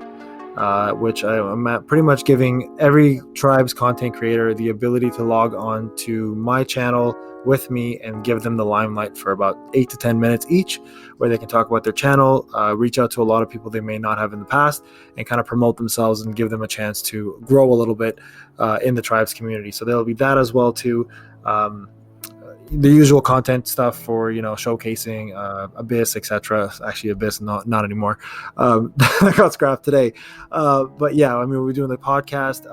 which I'm pretty much giving every tribe's content creator the ability to log on to my channel with me and give them the limelight for about 8 to 10 minutes each, where they can talk about their channel, reach out to a lot of people they may not have in the past, and kind of promote themselves and give them a chance to grow a little bit in the tribes community. So there'll be that as well too. The usual content stuff for showcasing Abyss, etc. Actually, Abyss not anymore. That got scrapped today. But yeah, I mean, we're doing the podcast,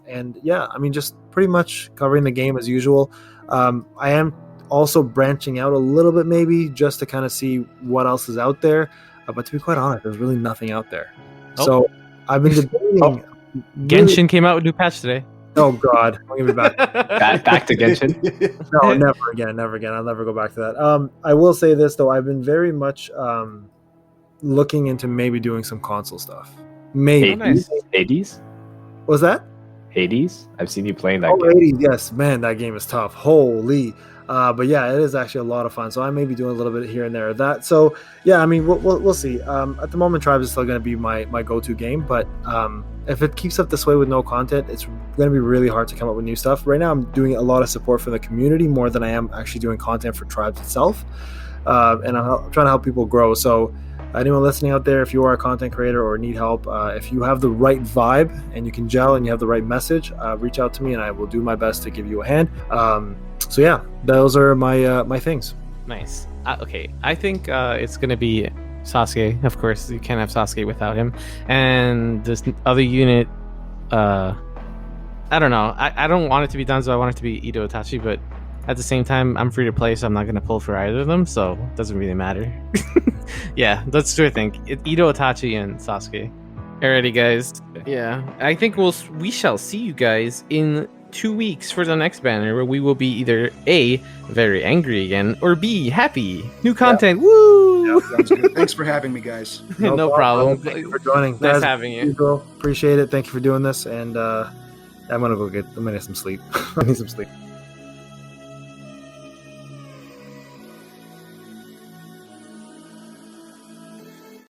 and yeah, I mean, just pretty much covering the game as usual. I am also branching out a little bit, maybe just to kind of see what else is out there. But to be quite honest, there's really nothing out there. So I've been debating. Genshin came out with a new patch today. Oh God, don't give me back. back to Genshin? No, never again. I'll never go back to that. I will say this though, I've been very much looking into maybe doing some console stuff. Maybe. Hades? Was that? Hades? I've seen you playing that game. Hades, yes, man, that game is tough. Holy. But yeah, it is actually a lot of fun. So I may be doing a little bit here and there of that. So yeah, I mean, we'll see. At the moment, Tribes is still going to be my go-to game, but if it keeps up this way with no content, it's going to be really hard to come up with new stuff. Right now, I'm doing a lot of support for the community more than I am actually doing content for Tribes itself, and I'm trying to help people grow. So anyone listening out there, if you are a content creator or need help, if you have the right vibe and you can gel and you have the right message, reach out to me and I will do my best to give you a hand. So yeah, those are my things. Nice. Okay, I think it's going to be Sasuke, of course. You can't have Sasuke without him. And this other unit, I don't know. I don't want it to be Danzo. I want it to be Ito Itachi, but at the same time, I'm free to play, so I'm not going to pull for either of them, so it doesn't really matter. Yeah, that's what I think. Ito Itachi and Sasuke. Alrighty, guys. Yeah, I think we shall see you guys in 2 weeks for the next banner, where we will be either A, very angry again, or B, happy. New content. Yeah. Woo! Yeah, sounds good. Thanks for having me, guys. No problem. Thank you for joining. Nice having you. Appreciate it. Thank you for doing this, and I'm gonna get some sleep. I need some sleep.